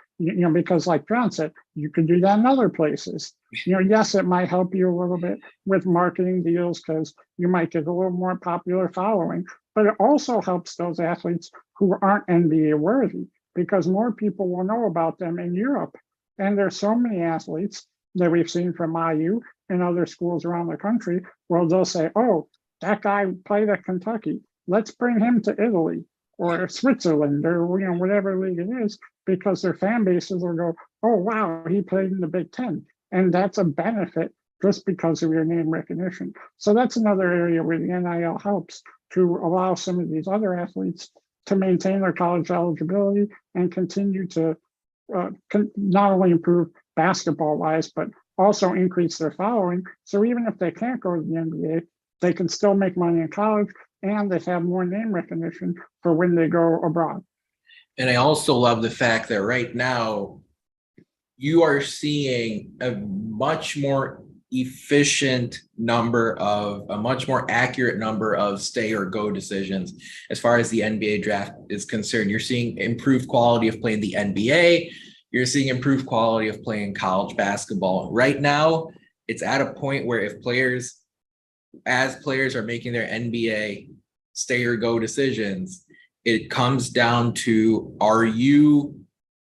because like John said, you could do that in other places. Yes, it might help you a little bit with marketing deals because you might get a little more popular following, but it also helps those athletes who aren't NBA worthy because more people will know about them in Europe. And there's so many athletes that we've seen from IU and other schools around the country where they'll say, oh, that guy played at Kentucky. Let's bring him to Italy or Switzerland or whatever league it is, because their fan bases will go, oh wow, he played in the Big Ten. And that's a benefit just because of your name recognition. So that's another area where the NIL helps to allow some of these other athletes to maintain their college eligibility and continue to not only improve basketball wise, but also increase their following. So even if they can't go to the NBA, they can still make money in college and they have more name recognition for when they go abroad. And I also love the fact that right now you are seeing a much more efficient number of, a much more accurate number of stay or go decisions as far as the NBA draft is concerned. You're seeing improved quality of playing the NBA. You're seeing improved quality of playing college basketball. Right now, it's at a point where as players are making their NBA stay or go decisions, it comes down to, are you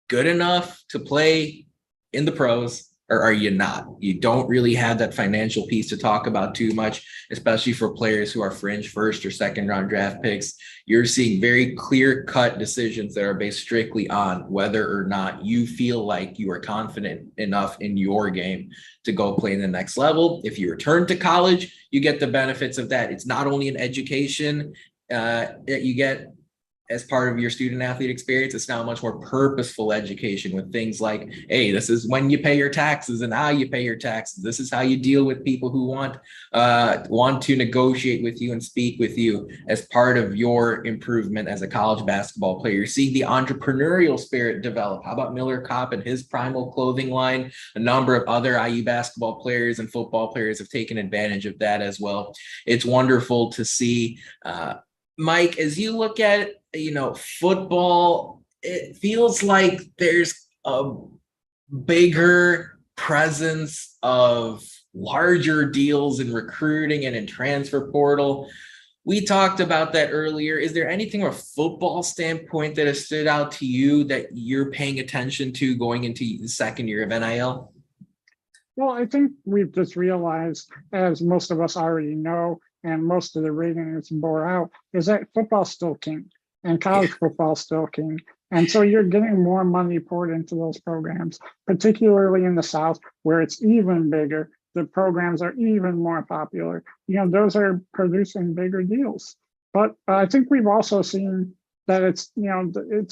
good enough to play in the pros or are you not? You don't really have that financial piece to talk about too much, especially for players who are fringe first or second round draft picks. You're seeing very clear cut decisions that are based strictly on whether or not you feel like you are confident enough in your game to go play in the next level. If you return to college, you get the benefits of that. It's not only an education that you get as part of your student athlete experience, it's now a much more purposeful education with things like, hey, this is when you pay your taxes and how you pay your taxes. This is how you deal with people who want to negotiate with you and speak with you as part of your improvement as a college basketball player. You're seeing the entrepreneurial spirit develop. How about Miller Kopp and his Primal clothing line? A number of other IU basketball players and football players have taken advantage of that as well. It's wonderful to see. Mike, as you look at, football, it feels like there's a bigger presence of larger deals in recruiting and in transfer portal. We talked about that earlier. Is there anything from a football standpoint that has stood out to you that you're paying attention to going into the second year of NIL? Well, I think we've just realized, as most of us already know, and most of the ratings bore out, is that football's still king and college football's still king. And so you're getting more money poured into those programs, particularly in the South, where it's even bigger. The programs are even more popular. Those are producing bigger deals. But I think we've also seen that it's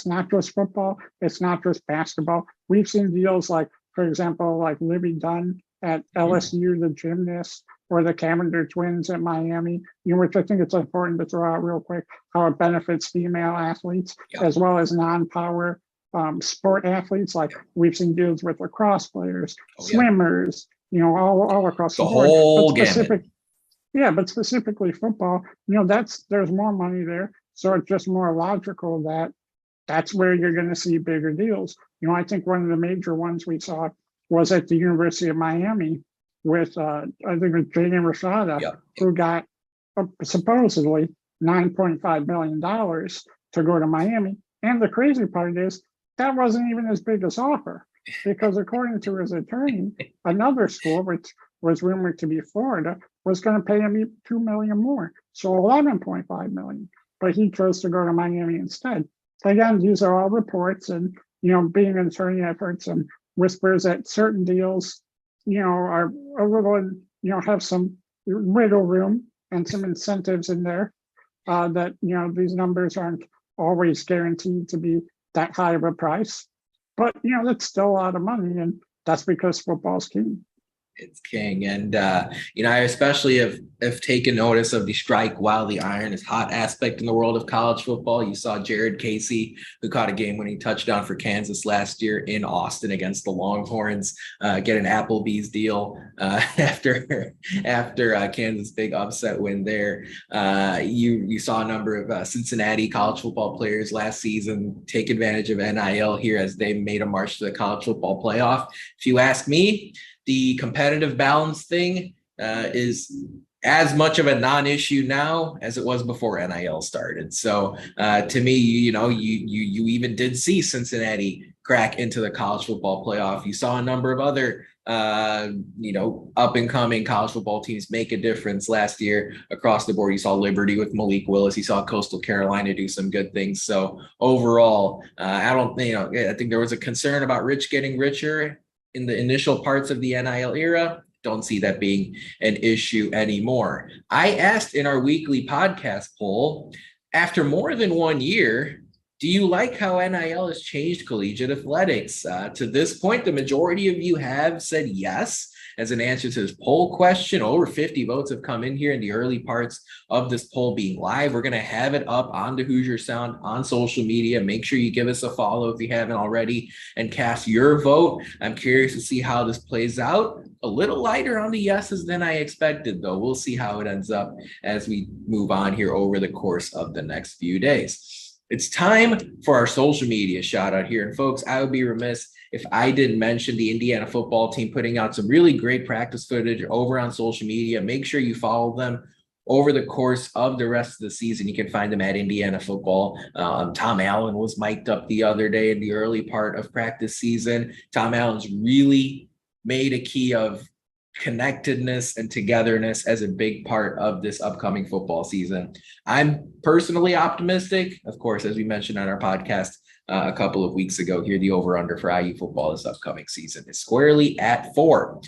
not just football, it's not just basketball. We've seen deals like, for example, like Libby Dunn at LSU, the gymnast, or the Cavender twins at Miami, which I think it's important to throw out real quick, how it benefits female athletes as well as non-power sport athletes. Like we've seen deals with lacrosse players, swimmers, all across the board. Whole But specifically football, there's more money there. So it's just more logical that that's where you're going to see bigger deals. I think one of the major ones we saw was at the University of Miami with, I think it was Jaden Rashada, who got supposedly $9.5 million to go to Miami. And the crazy part is that wasn't even his biggest offer, because according to his attorney, another school, which was rumored to be Florida, was going to pay him $2 million more, so $11.5 million. But he chose to go to Miami instead. Again, these are all reports, and being an attorney, I've heard some whispers that certain deals, are a little, have some wiggle room and some incentives in there. That these numbers aren't always guaranteed to be that high of a price, but that's still a lot of money, and that's because football's king. It's king. And, I especially have taken notice of the strike while the iron is hot aspect in the world of college football. You saw Jared Casey, who caught a game-winning touchdown for Kansas last year in Austin against the Longhorns, get an Applebee's deal after Kansas' big upset win there. You saw a number of Cincinnati college football players last season take advantage of NIL here as they made a march to the college football playoff. If you ask me, the competitive balance thing is as much of a non-issue now as it was before NIL started. So to me, you even did see Cincinnati crack into the college football playoff. You saw a number of other up and coming college football teams make a difference last year across the board. You saw Liberty with Malik Willis. You saw Coastal Carolina do some good things. So overall, I think there was a concern about rich getting richer in the initial parts of the NIL era. Don't see that being an issue anymore. I asked in our weekly podcast poll, after more than 1 year, do you like how NIL has changed collegiate athletics? To this point, the majority of you have said yes as an answer to this poll question. Over 50 votes have come in here in the early parts of this poll being live. We're going to have it up on the Hoosier Sound on social media. Make sure you give us a follow if you haven't already and cast your vote. I'm curious to see how this plays out. A little lighter on the yeses than I expected, though. We'll see how it ends up as we move on here over the course of the next few days. It's time for our social media shout out here. And folks, I would be remiss if I didn't mention the Indiana football team putting out some really great practice footage over on social media. Make sure you follow them over the course of the rest of the season. You can find them at Indiana football. Tom Allen was mic'd up the other day in the early part of practice season. Tom Allen's really made a key of connectedness and togetherness as a big part of this upcoming football season. I'm personally optimistic. Of course, as we mentioned on our podcast a couple of weeks ago here, the over-under for IU football this upcoming season is squarely at 4.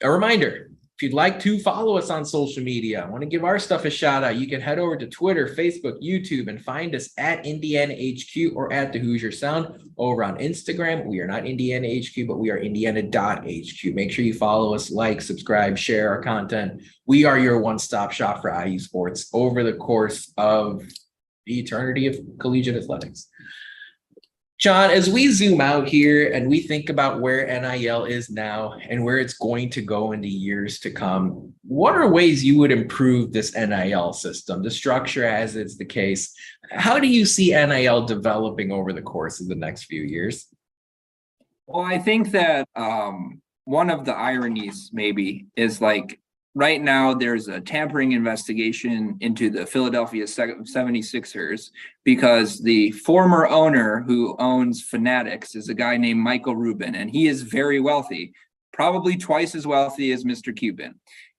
A reminder, if you'd like to follow us on social media, I want to give our stuff a shout out. You can head over to Twitter, Facebook, YouTube, and find us at Indiana HQ or at the Hoosier Sound. Over on Instagram, we are not Indiana HQ, but we are Indiana.HQ. Make sure you follow us, like, subscribe, share our content. We are your one-stop shop for IU sports over the course of the eternity of collegiate athletics. John, as we zoom out here and we think about where NIL is now and where it's going to go in the years to come, what are ways you would improve this NIL system, the structure as it's the case? How do you see NIL developing over the course of the next few years? Well, I think that one of the ironies maybe is like right now there's a tampering investigation into the Philadelphia 76ers because the former owner who owns Fanatics is a guy named Michael Rubin, and he is very wealthy, probably twice as wealthy as Mr. Cuban.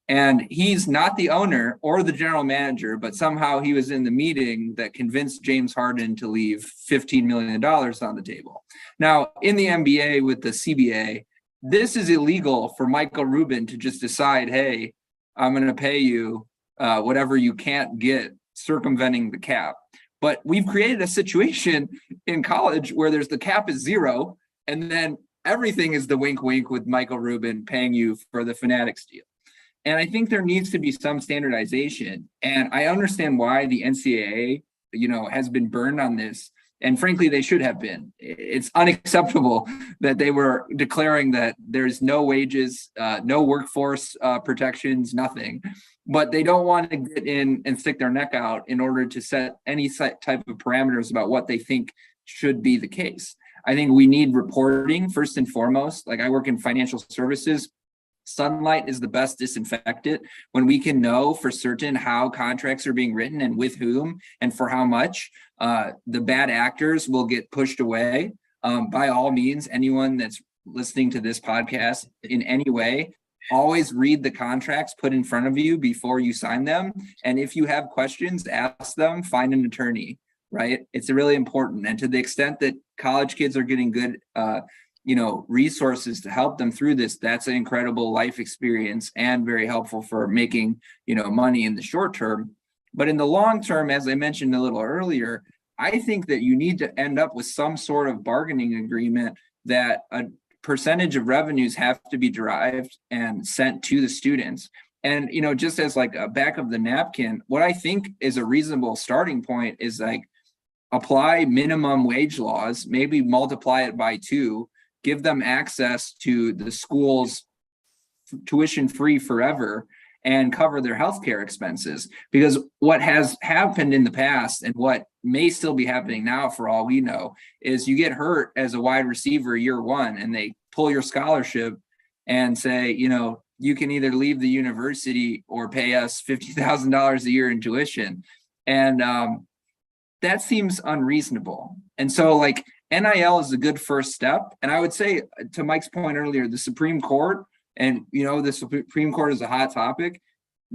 And he's not the owner or the general manager, but somehow he was in the meeting that convinced James Harden to leave $15 million on the table. Now, in the NBA with the CBA, this is illegal for Michael Rubin to just decide, hey, I'm going to pay you whatever you can't get, circumventing the cap. But we've created a situation in college where there's the cap is 0, and then everything is the wink wink with Michael Rubin paying you for the Fanatics deal. And I think there needs to be some standardization. And I understand why the NCAA, has been burned on this. And frankly, they should have been. It's unacceptable that they were declaring that there's no wages, no workforce protections, nothing. But they don't want to get in and stick their neck out in order to set any type of parameters about what they think should be the case. I think we need reporting first and foremost. Like I work in financial services. Sunlight is the best disinfectant when we can know for certain how contracts are being written and with whom and for how much. The bad actors will get pushed away. By all means, anyone that's listening to this podcast in any way, always read the contracts put in front of you before you sign them. And if you have questions, ask them, find an attorney, right? It's really important. And to the extent that college kids are getting good resources to help them through this, that's an incredible life experience and very helpful for making, money in the short term. But in the long term, as I mentioned a little earlier, I think that you need to end up with some sort of bargaining agreement that a percentage of revenues have to be derived and sent to the students. And, just as like a back of the napkin, what I think is a reasonable starting point is like apply minimum wage laws, maybe multiply it by 2, give them access to the school's tuition free forever and cover their healthcare expenses. Because what has happened in the past and what may still be happening now for all we know is you get hurt as a wide receiver year 1 and they pull your scholarship and say, you can either leave the university or pay us $50,000 a year in tuition. And that seems unreasonable. And so like NIL is a good first step. And I would say to Mike's point earlier, the Supreme Court, and the Supreme Court is a hot topic.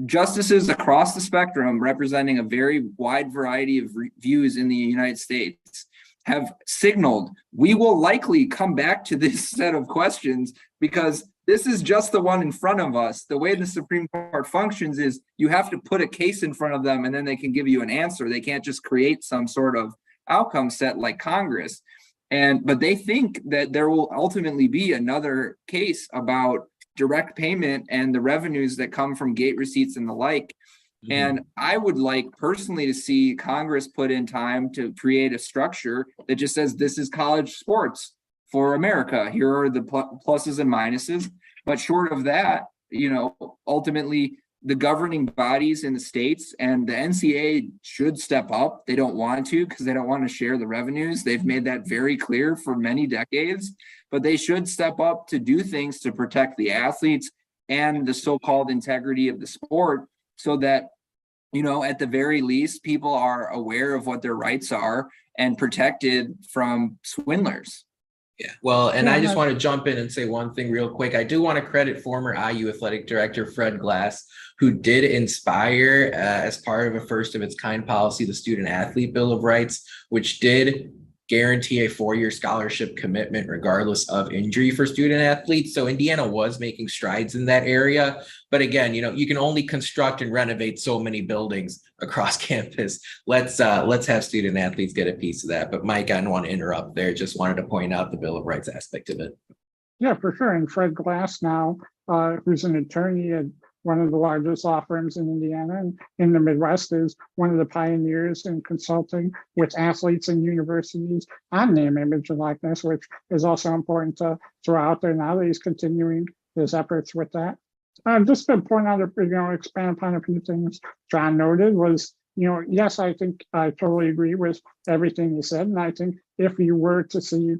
Justices across the spectrum representing a very wide variety of views in the United States have signaled we will likely come back to this set of questions because this is just the one in front of us. The way the Supreme Court functions is you have to put a case in front of them and then they can give you an answer. They can't just create some sort of outcome set like Congress. But they think that there will ultimately be another case about direct payment and the revenues that come from gate receipts and the like. Mm-hmm. And I would like personally to see Congress put in time to create a structure that just says this is college sports for America. Here are the pluses and minuses. But short of that, ultimately the governing bodies in the states and the NCAA should step up. They don't want to because they don't want to share the revenues. They've made that very clear for many decades, but they should step up to do things to protect the athletes and the so-called integrity of the sport so that at the very least, people are aware of what their rights are and protected from swindlers. Yeah. Well, and I just want to jump in and say one thing real quick. I do want to credit former IU athletic director Fred Glass, who did inspire, as part of a first of its kind policy, the Student Athlete Bill of Rights, which did guarantee a 4-year scholarship commitment regardless of injury for student athletes. So Indiana was making strides in that area. But again, you can only construct and renovate so many buildings across campus. Let's have student athletes get a piece of that. But Mike, I didn't want to interrupt there. Just wanted to point out the Bill of Rights aspect of it. Yeah, for sure. And Fred Glass now, who's an attorney at one of the largest law firms in Indiana and in the Midwest, is one of the pioneers in consulting with athletes and universities on name, image, and likeness, which is also important to throw out there now that he's continuing his efforts with that. Just to point out, expand upon a few things John noted was, yes, I think I totally agree with everything he said. And I think if you were to see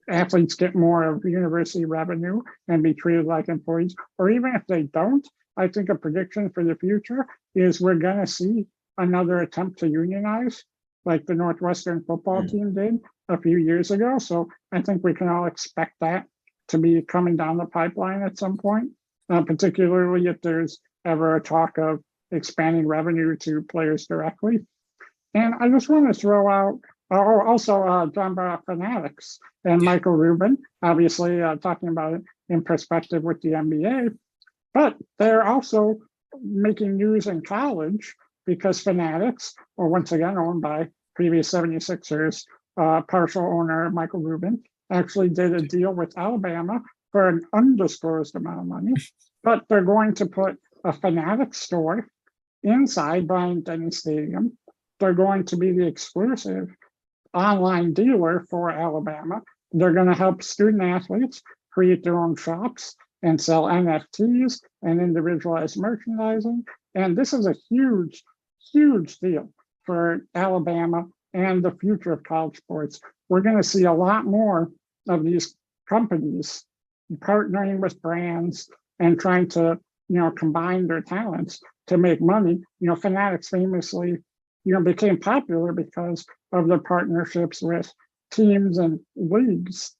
athletes get more of university revenue and be treated like employees, or even if they don't, I think a prediction for the future is we're going to see another attempt to unionize like the Northwestern football team did a few years ago. So I think we can all expect that to be coming down the pipeline at some point, particularly if there's ever a talk of expanding revenue to players directly. And I just want to throw out also John brought up Fanatics and Michael Rubin, obviously talking about it in perspective with the NBA, but they're also making news in college because Fanatics, or once again owned by previous 76ers partial owner Michael Rubin, actually did a deal with Alabama for an undisclosed amount of money, but they're going to put a Fanatics store inside Bryant-Denny Stadium. They're going to be the exclusive online dealer for Alabama. They're going to help student athletes create their own shops and sell NFTs and individualized merchandising. And this is a huge, huge deal for Alabama and the future of college sports. We're going to see a lot more of these companies partnering with brands and trying to, combine their talents to make money. Fanatics famously, became popular because of their partnerships with teams and leagues,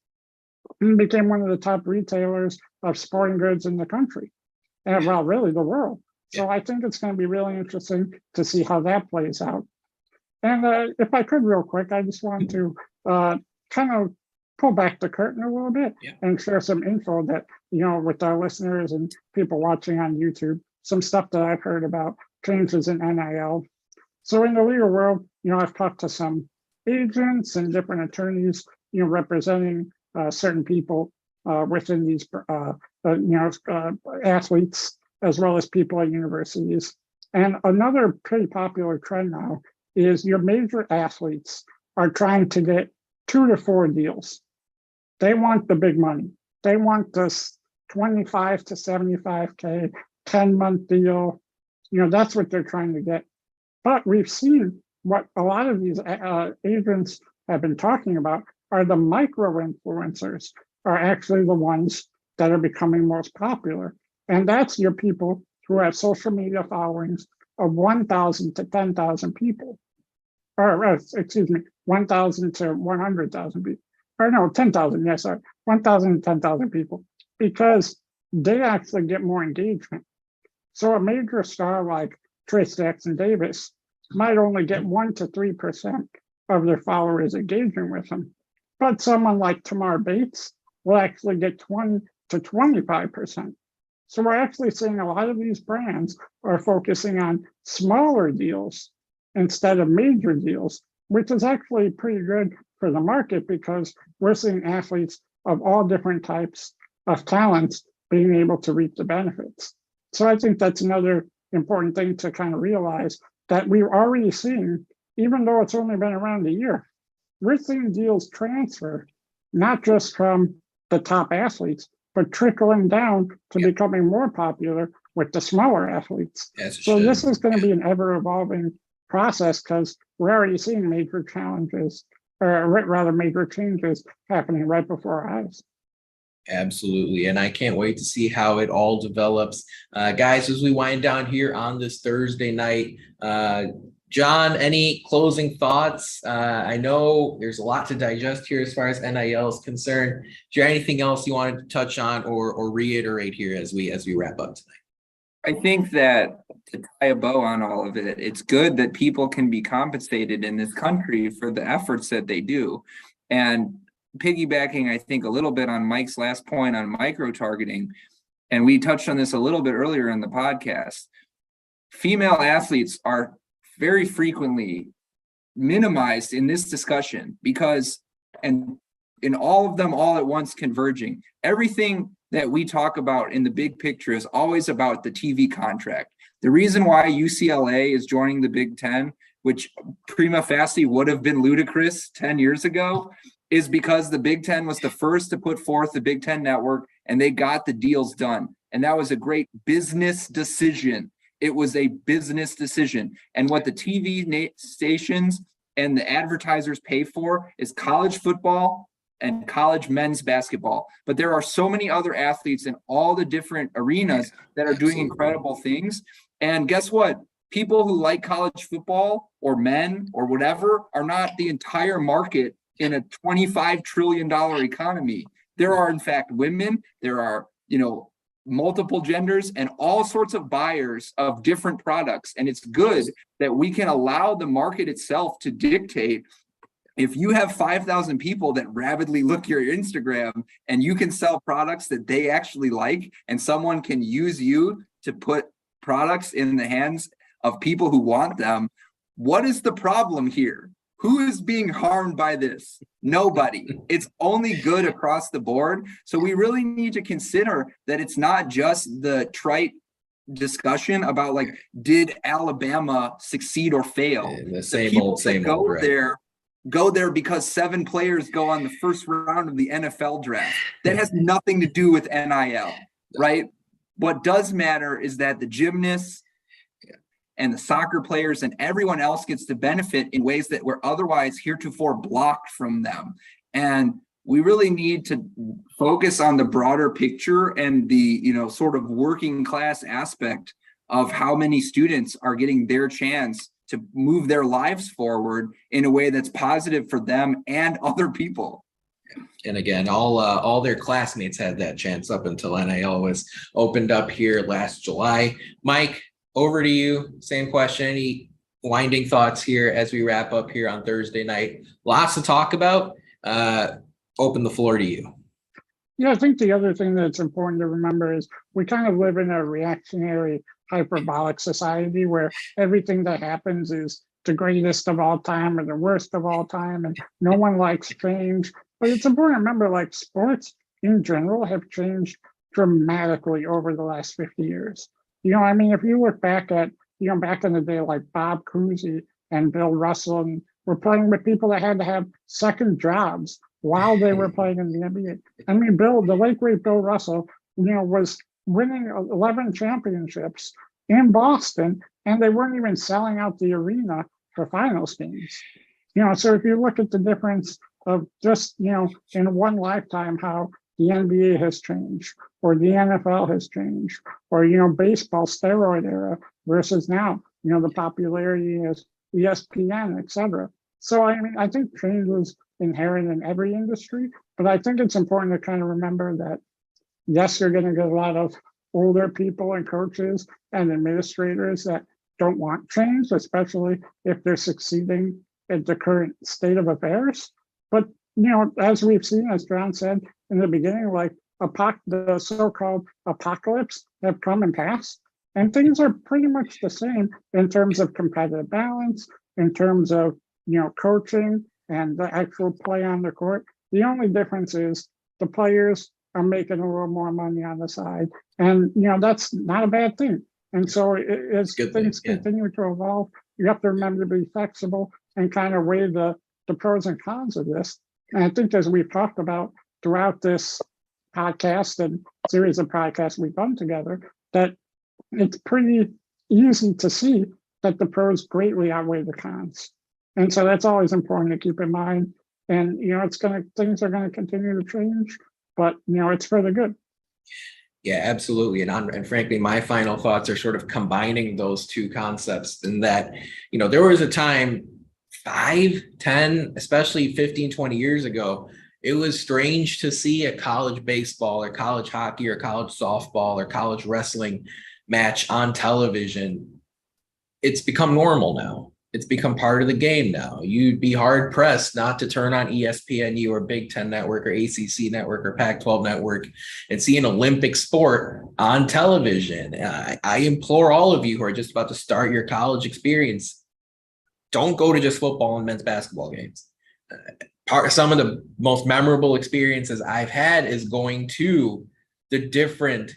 and became one of the top retailers of sporting goods in the country, and well, really the world. So I think it's going to be really interesting to see how that plays out. And if I could real quick, I just want to kind of pull back the curtain a little bit and share some info that, with our listeners and people watching on YouTube, some stuff that I've heard about changes in NIL. So in the legal world, I've talked to some agents and different attorneys, representing certain people within these, athletes, as well as people at universities. And another pretty popular trend now is your major athletes are trying to get 2 to 4 deals. They want the big money. They want this 25 to 75K, 10-month deal. That's what they're trying to get. But we've seen what a lot of these agents have been talking about are the micro influencers are actually the ones that are becoming most popular. And that's your people who have social media followings of 1,000 to 10,000 people. Or, excuse me, 1,000 to 100,000 people. Or no, 10,000, yes, sorry, 1,000 to 10,000 people. Because they actually get more engagement. So a major star like Trace Jackson Davis might only get 1 to 3% of their followers engaging with them. But someone like Tamar Bates will actually get 20 to 25%. So we're actually seeing a lot of these brands are focusing on smaller deals instead of major deals, which is actually pretty good for the market because we're seeing athletes of all different types of talents being able to reap the benefits. So I think that's another important thing to kind of realize that we've already seen, even though it's only been around a year, we're seeing deals transfer, not just from the top athletes, but trickling down to becoming more popular with the smaller athletes. So this is going to be an ever-evolving process because we're already seeing major challenges, or rather major changes happening right before our eyes. Absolutely. And I can't wait to see how it all develops. Guys, as we wind down here on this Thursday night, John, any closing thoughts? I know there's a lot to digest here as far as NIL is concerned. Is there anything else you wanted to touch on or reiterate here as we wrap up tonight? I think that to tie a bow on all of it, it's good that people can be compensated in this country for the efforts that they do. And piggybacking, I think, a little bit on Mike's last point on micro-targeting, and we touched on this a little bit earlier in the podcast, female athletes are very frequently minimized in this discussion because, and in all of them all at once converging, everything that we talk about in the big picture is always about the TV contract. The reason why UCLA is joining the Big Ten, which prima facie would have been ludicrous 10 years ago, is because the Big Ten was the first to put forth the Big Ten network and they got the deals done. And that was a great business decision. It was a business decision. And what the TV stations and the advertisers pay for is college football and college men's basketball. But there are so many other athletes in all the different arenas that are doing incredible things. And guess what? People who like college football or men or whatever are not the entire market in a $25 trillion economy. There are, in fact, women, there are, multiple genders and all sorts of buyers of different products. And it's good that we can allow the market itself to dictate. If you have 5,000 people that rapidly look your Instagram and you can sell products that they actually like, and someone can use you to put products in the hands of people who want them, what is the problem here? Who is being harmed by this? Nobody. It's only good across the board. So we really need to consider that it's not just the trite discussion about like, did Alabama succeed or fail? The same old. Go there because 7 players go on the first round of the NFL draft. That has nothing to do with NIL, right? What does matter is that the gymnasts and the soccer players and everyone else gets to benefit in ways that were otherwise heretofore blocked from them. And we really need to focus on the broader picture and the, sort of working class aspect of how many students are getting their chance to move their lives forward in a way that's positive for them and other people. And again, all their classmates had that chance up until NIL was opened up here last July. Mike, over to you. Same question. Any winding thoughts here as we wrap up here on Thursday night? Lots to talk about. Open the floor to you. Yeah, I think the other thing that's important to remember is we kind of live in a reactionary, hyperbolic society where everything that happens is the greatest of all time or the worst of all time, and no one likes change. But it's important to remember, like, sports in general have changed dramatically over the last 50 years. If you look back at, back in the day, like Bob Cousy and Bill Russell, and were playing with people that had to have second jobs while they were playing in the NBA. The late great Bill Russell, was winning 11 championships in Boston, and they weren't even selling out the arena for finals games. So if you look at the difference of just, in one lifetime, how the NBA has changed, or the NFL has changed, or, baseball steroid era versus now, the popularity is ESPN, et cetera. So, I think change was inherent in every industry, but I think it's important to kind of remember that, yes, you're going to get a lot of older people and coaches and administrators that don't want change, especially if they're succeeding at the current state of affairs. But, as we've seen, as John said in the beginning, like the so-called apocalypse have come and passed, and things are pretty much the same in terms of competitive balance, in terms of, coaching and the actual play on the court. The only difference is the players are making a little more money on the side, and that's not a bad thing. And so as things continue to evolve, you have to remember to be flexible and kind of weigh the pros and cons of this. And I think, as we've talked about throughout this podcast and series of podcasts we've done together, that it's pretty easy to see that the pros greatly outweigh the cons. And so that's always important to keep in mind. And things are going to continue to change. but it's for the good. Yeah, absolutely. And frankly, my final thoughts are sort of combining those two concepts in that, there was a time 5, 10, especially 15, 20 years ago, it was strange to see a college baseball or college hockey or college softball or college wrestling match on television. It's become normal now. It's become part of the game now. You'd be hard pressed not to turn on ESPNU or Big Ten Network or ACC Network or Pac-12 Network and see an Olympic sport on television. I implore all of you who are just about to start your college experience, don't go to just football and men's basketball games. Some of the most memorable experiences I've had is going to the different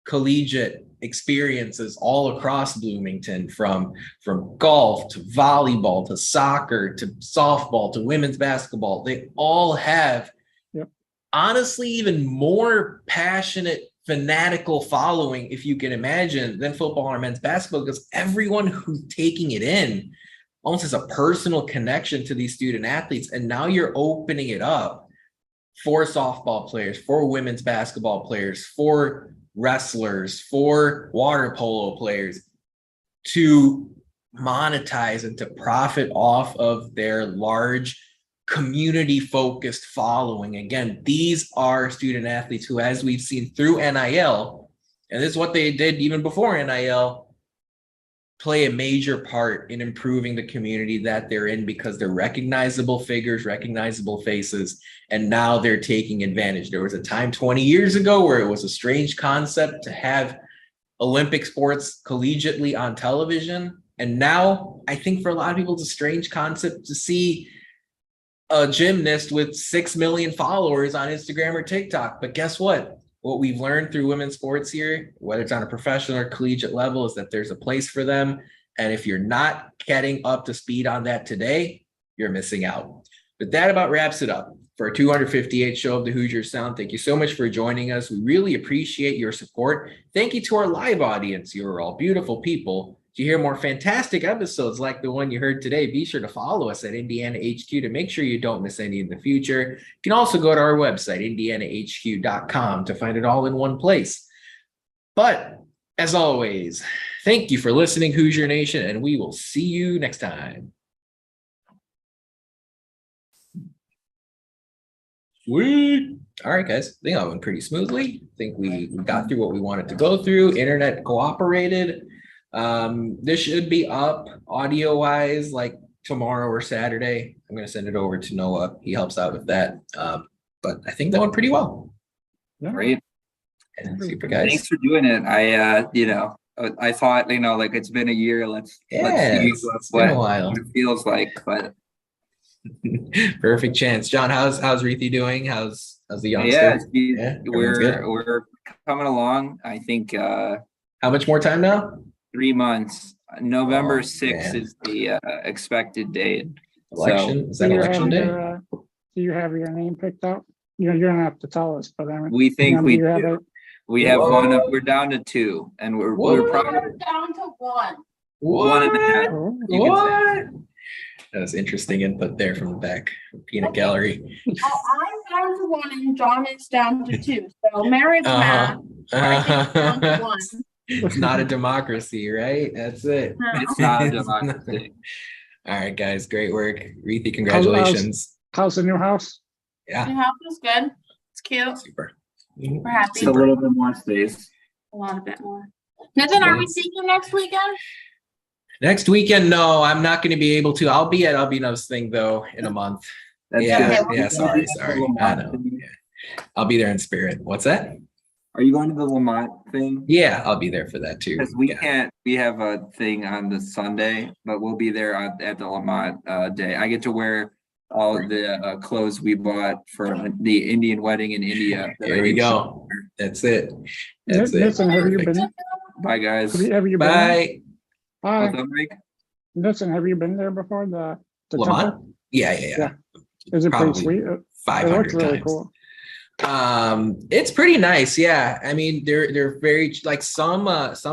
collegiate experiences all across Bloomington, from golf to volleyball to soccer to softball to women's basketball. They all have, honestly, even more passionate, fanatical following, if you can imagine, than football or men's basketball, because everyone who's taking it in almost has a personal connection to these student athletes. And now you're opening it up for softball players, for women's basketball players, for wrestlers, for water polo players to monetize and to profit off of their large community focused following. Again, these are student athletes who, as we've seen through NIL, and this is what they did even before NIL, play a major part in improving the community that they're in, because they're recognizable figures, recognizable faces, and now they're taking advantage. There was a time 20 years ago where it was a strange concept to have Olympic sports collegiately on television. And now I think for a lot of people, it's a strange concept to see a gymnast with 6 million followers on Instagram or TikTok. But guess what? What we've learned through women's sports here, whether it's on a professional or collegiate level, is that there's a place for them. And if you're not getting up to speed on that today, you're missing out. But that about wraps it up for our 258th show of the Hoosier Sound. Thank you so much for joining us. We really appreciate your support. Thank you to our live audience. You are all beautiful people. To hear more fantastic episodes like the one you heard today, be sure to follow us at Indiana HQ to make sure you don't miss any in the future. You can also go to our website, indianahq.com, to find it all in one place. But as always, thank you for listening, Hoosier Nation, and we will see you next time. Sweet. All right, guys. I think that went pretty smoothly. I think we got through what we wanted to go through. Internet cooperated. This should be up audio wise like tomorrow or Saturday. I'm going to send it over to Noah. He helps out with that. But I think that went pretty well. Yeah. Great. Super, guys. Thanks for doing it. I thought, like it's been a year. Let's see what it feels like, but perfect chance. John, how's Reethy doing? How's the youngster? We're coming along. I think how much more time now? 3 months. November 6th is the expected date. Election? Is that election day? Do you have your name picked out? You don't have to tell us, but we think we do. We have one. We're down to 2, and we're probably down to 1. 1.5. What? That was interesting input there from the back peanut gallery. I'm down to 1, and John is down to 2. So marriage math. Down to 1. It's not a democracy, right? That's it. No. It's not a democracy. All right, guys. Great work. Reethy, congratulations. How's the new house? Yeah. The house is good. It's cute. Super. We're happy. It's a little bit more space. A lot of bit more. Nathan, are we seeing you next weekend? Next weekend, no, I'm not going to be able to. I'll be at Albino's thing though in a month. Sorry. I know. Yeah. I'll be there in spirit. What's that? Are you going to the Lamont thing? Yeah, I'll be there for that too. Because we have a thing on the Sunday, but we'll be there at the Lamont day. I get to wear all the clothes we bought for the Indian wedding in India. There we go. That's it. Listen, have you been? Bye, guys. Have you been? Bye. Bye. What's up, Mike? Listen, have you been there before? The Lamont? temple? Yeah. Is it pretty sweet? 500 times. Really cool. It's pretty nice. Yeah. I mean, they're very like some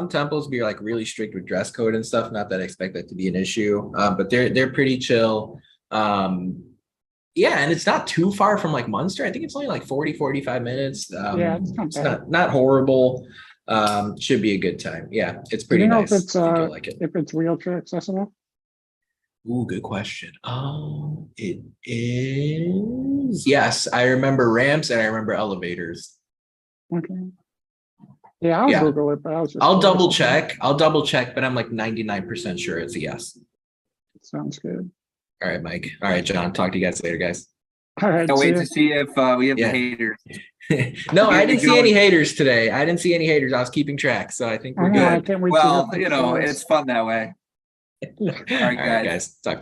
temples be like really strict with dress code and stuff. Not that I expect that to be an issue. But they're pretty chill. Yeah, and it's not too far from like Munster. I think it's only like 40-45 minutes. Yeah, it's not It's bad. not horrible. Should be a good time. Yeah, it's Do pretty you know nice. I think you'll like it. if it's wheelchair accessible? Ooh, good question. It is. Yes, I remember ramps and I remember elevators. Okay. Yeah, I'll Yeah. Google it, but I was just I'll curious. double check. I'll double check, but I'm like 99% sure it's a yes. Sounds good. All right, Mike. All right, John. Talk to you guys later, guys. All right. Can't See wait ya. to see if we have Yeah. the haters. No, I Get didn't me see any going. haters today. I didn't see any haters. I was keeping track, so I think I we're know. I good. can't wait Well, to you get know, the it's fun that way. Yeah. All right, All right, guys. guys. Talk to you.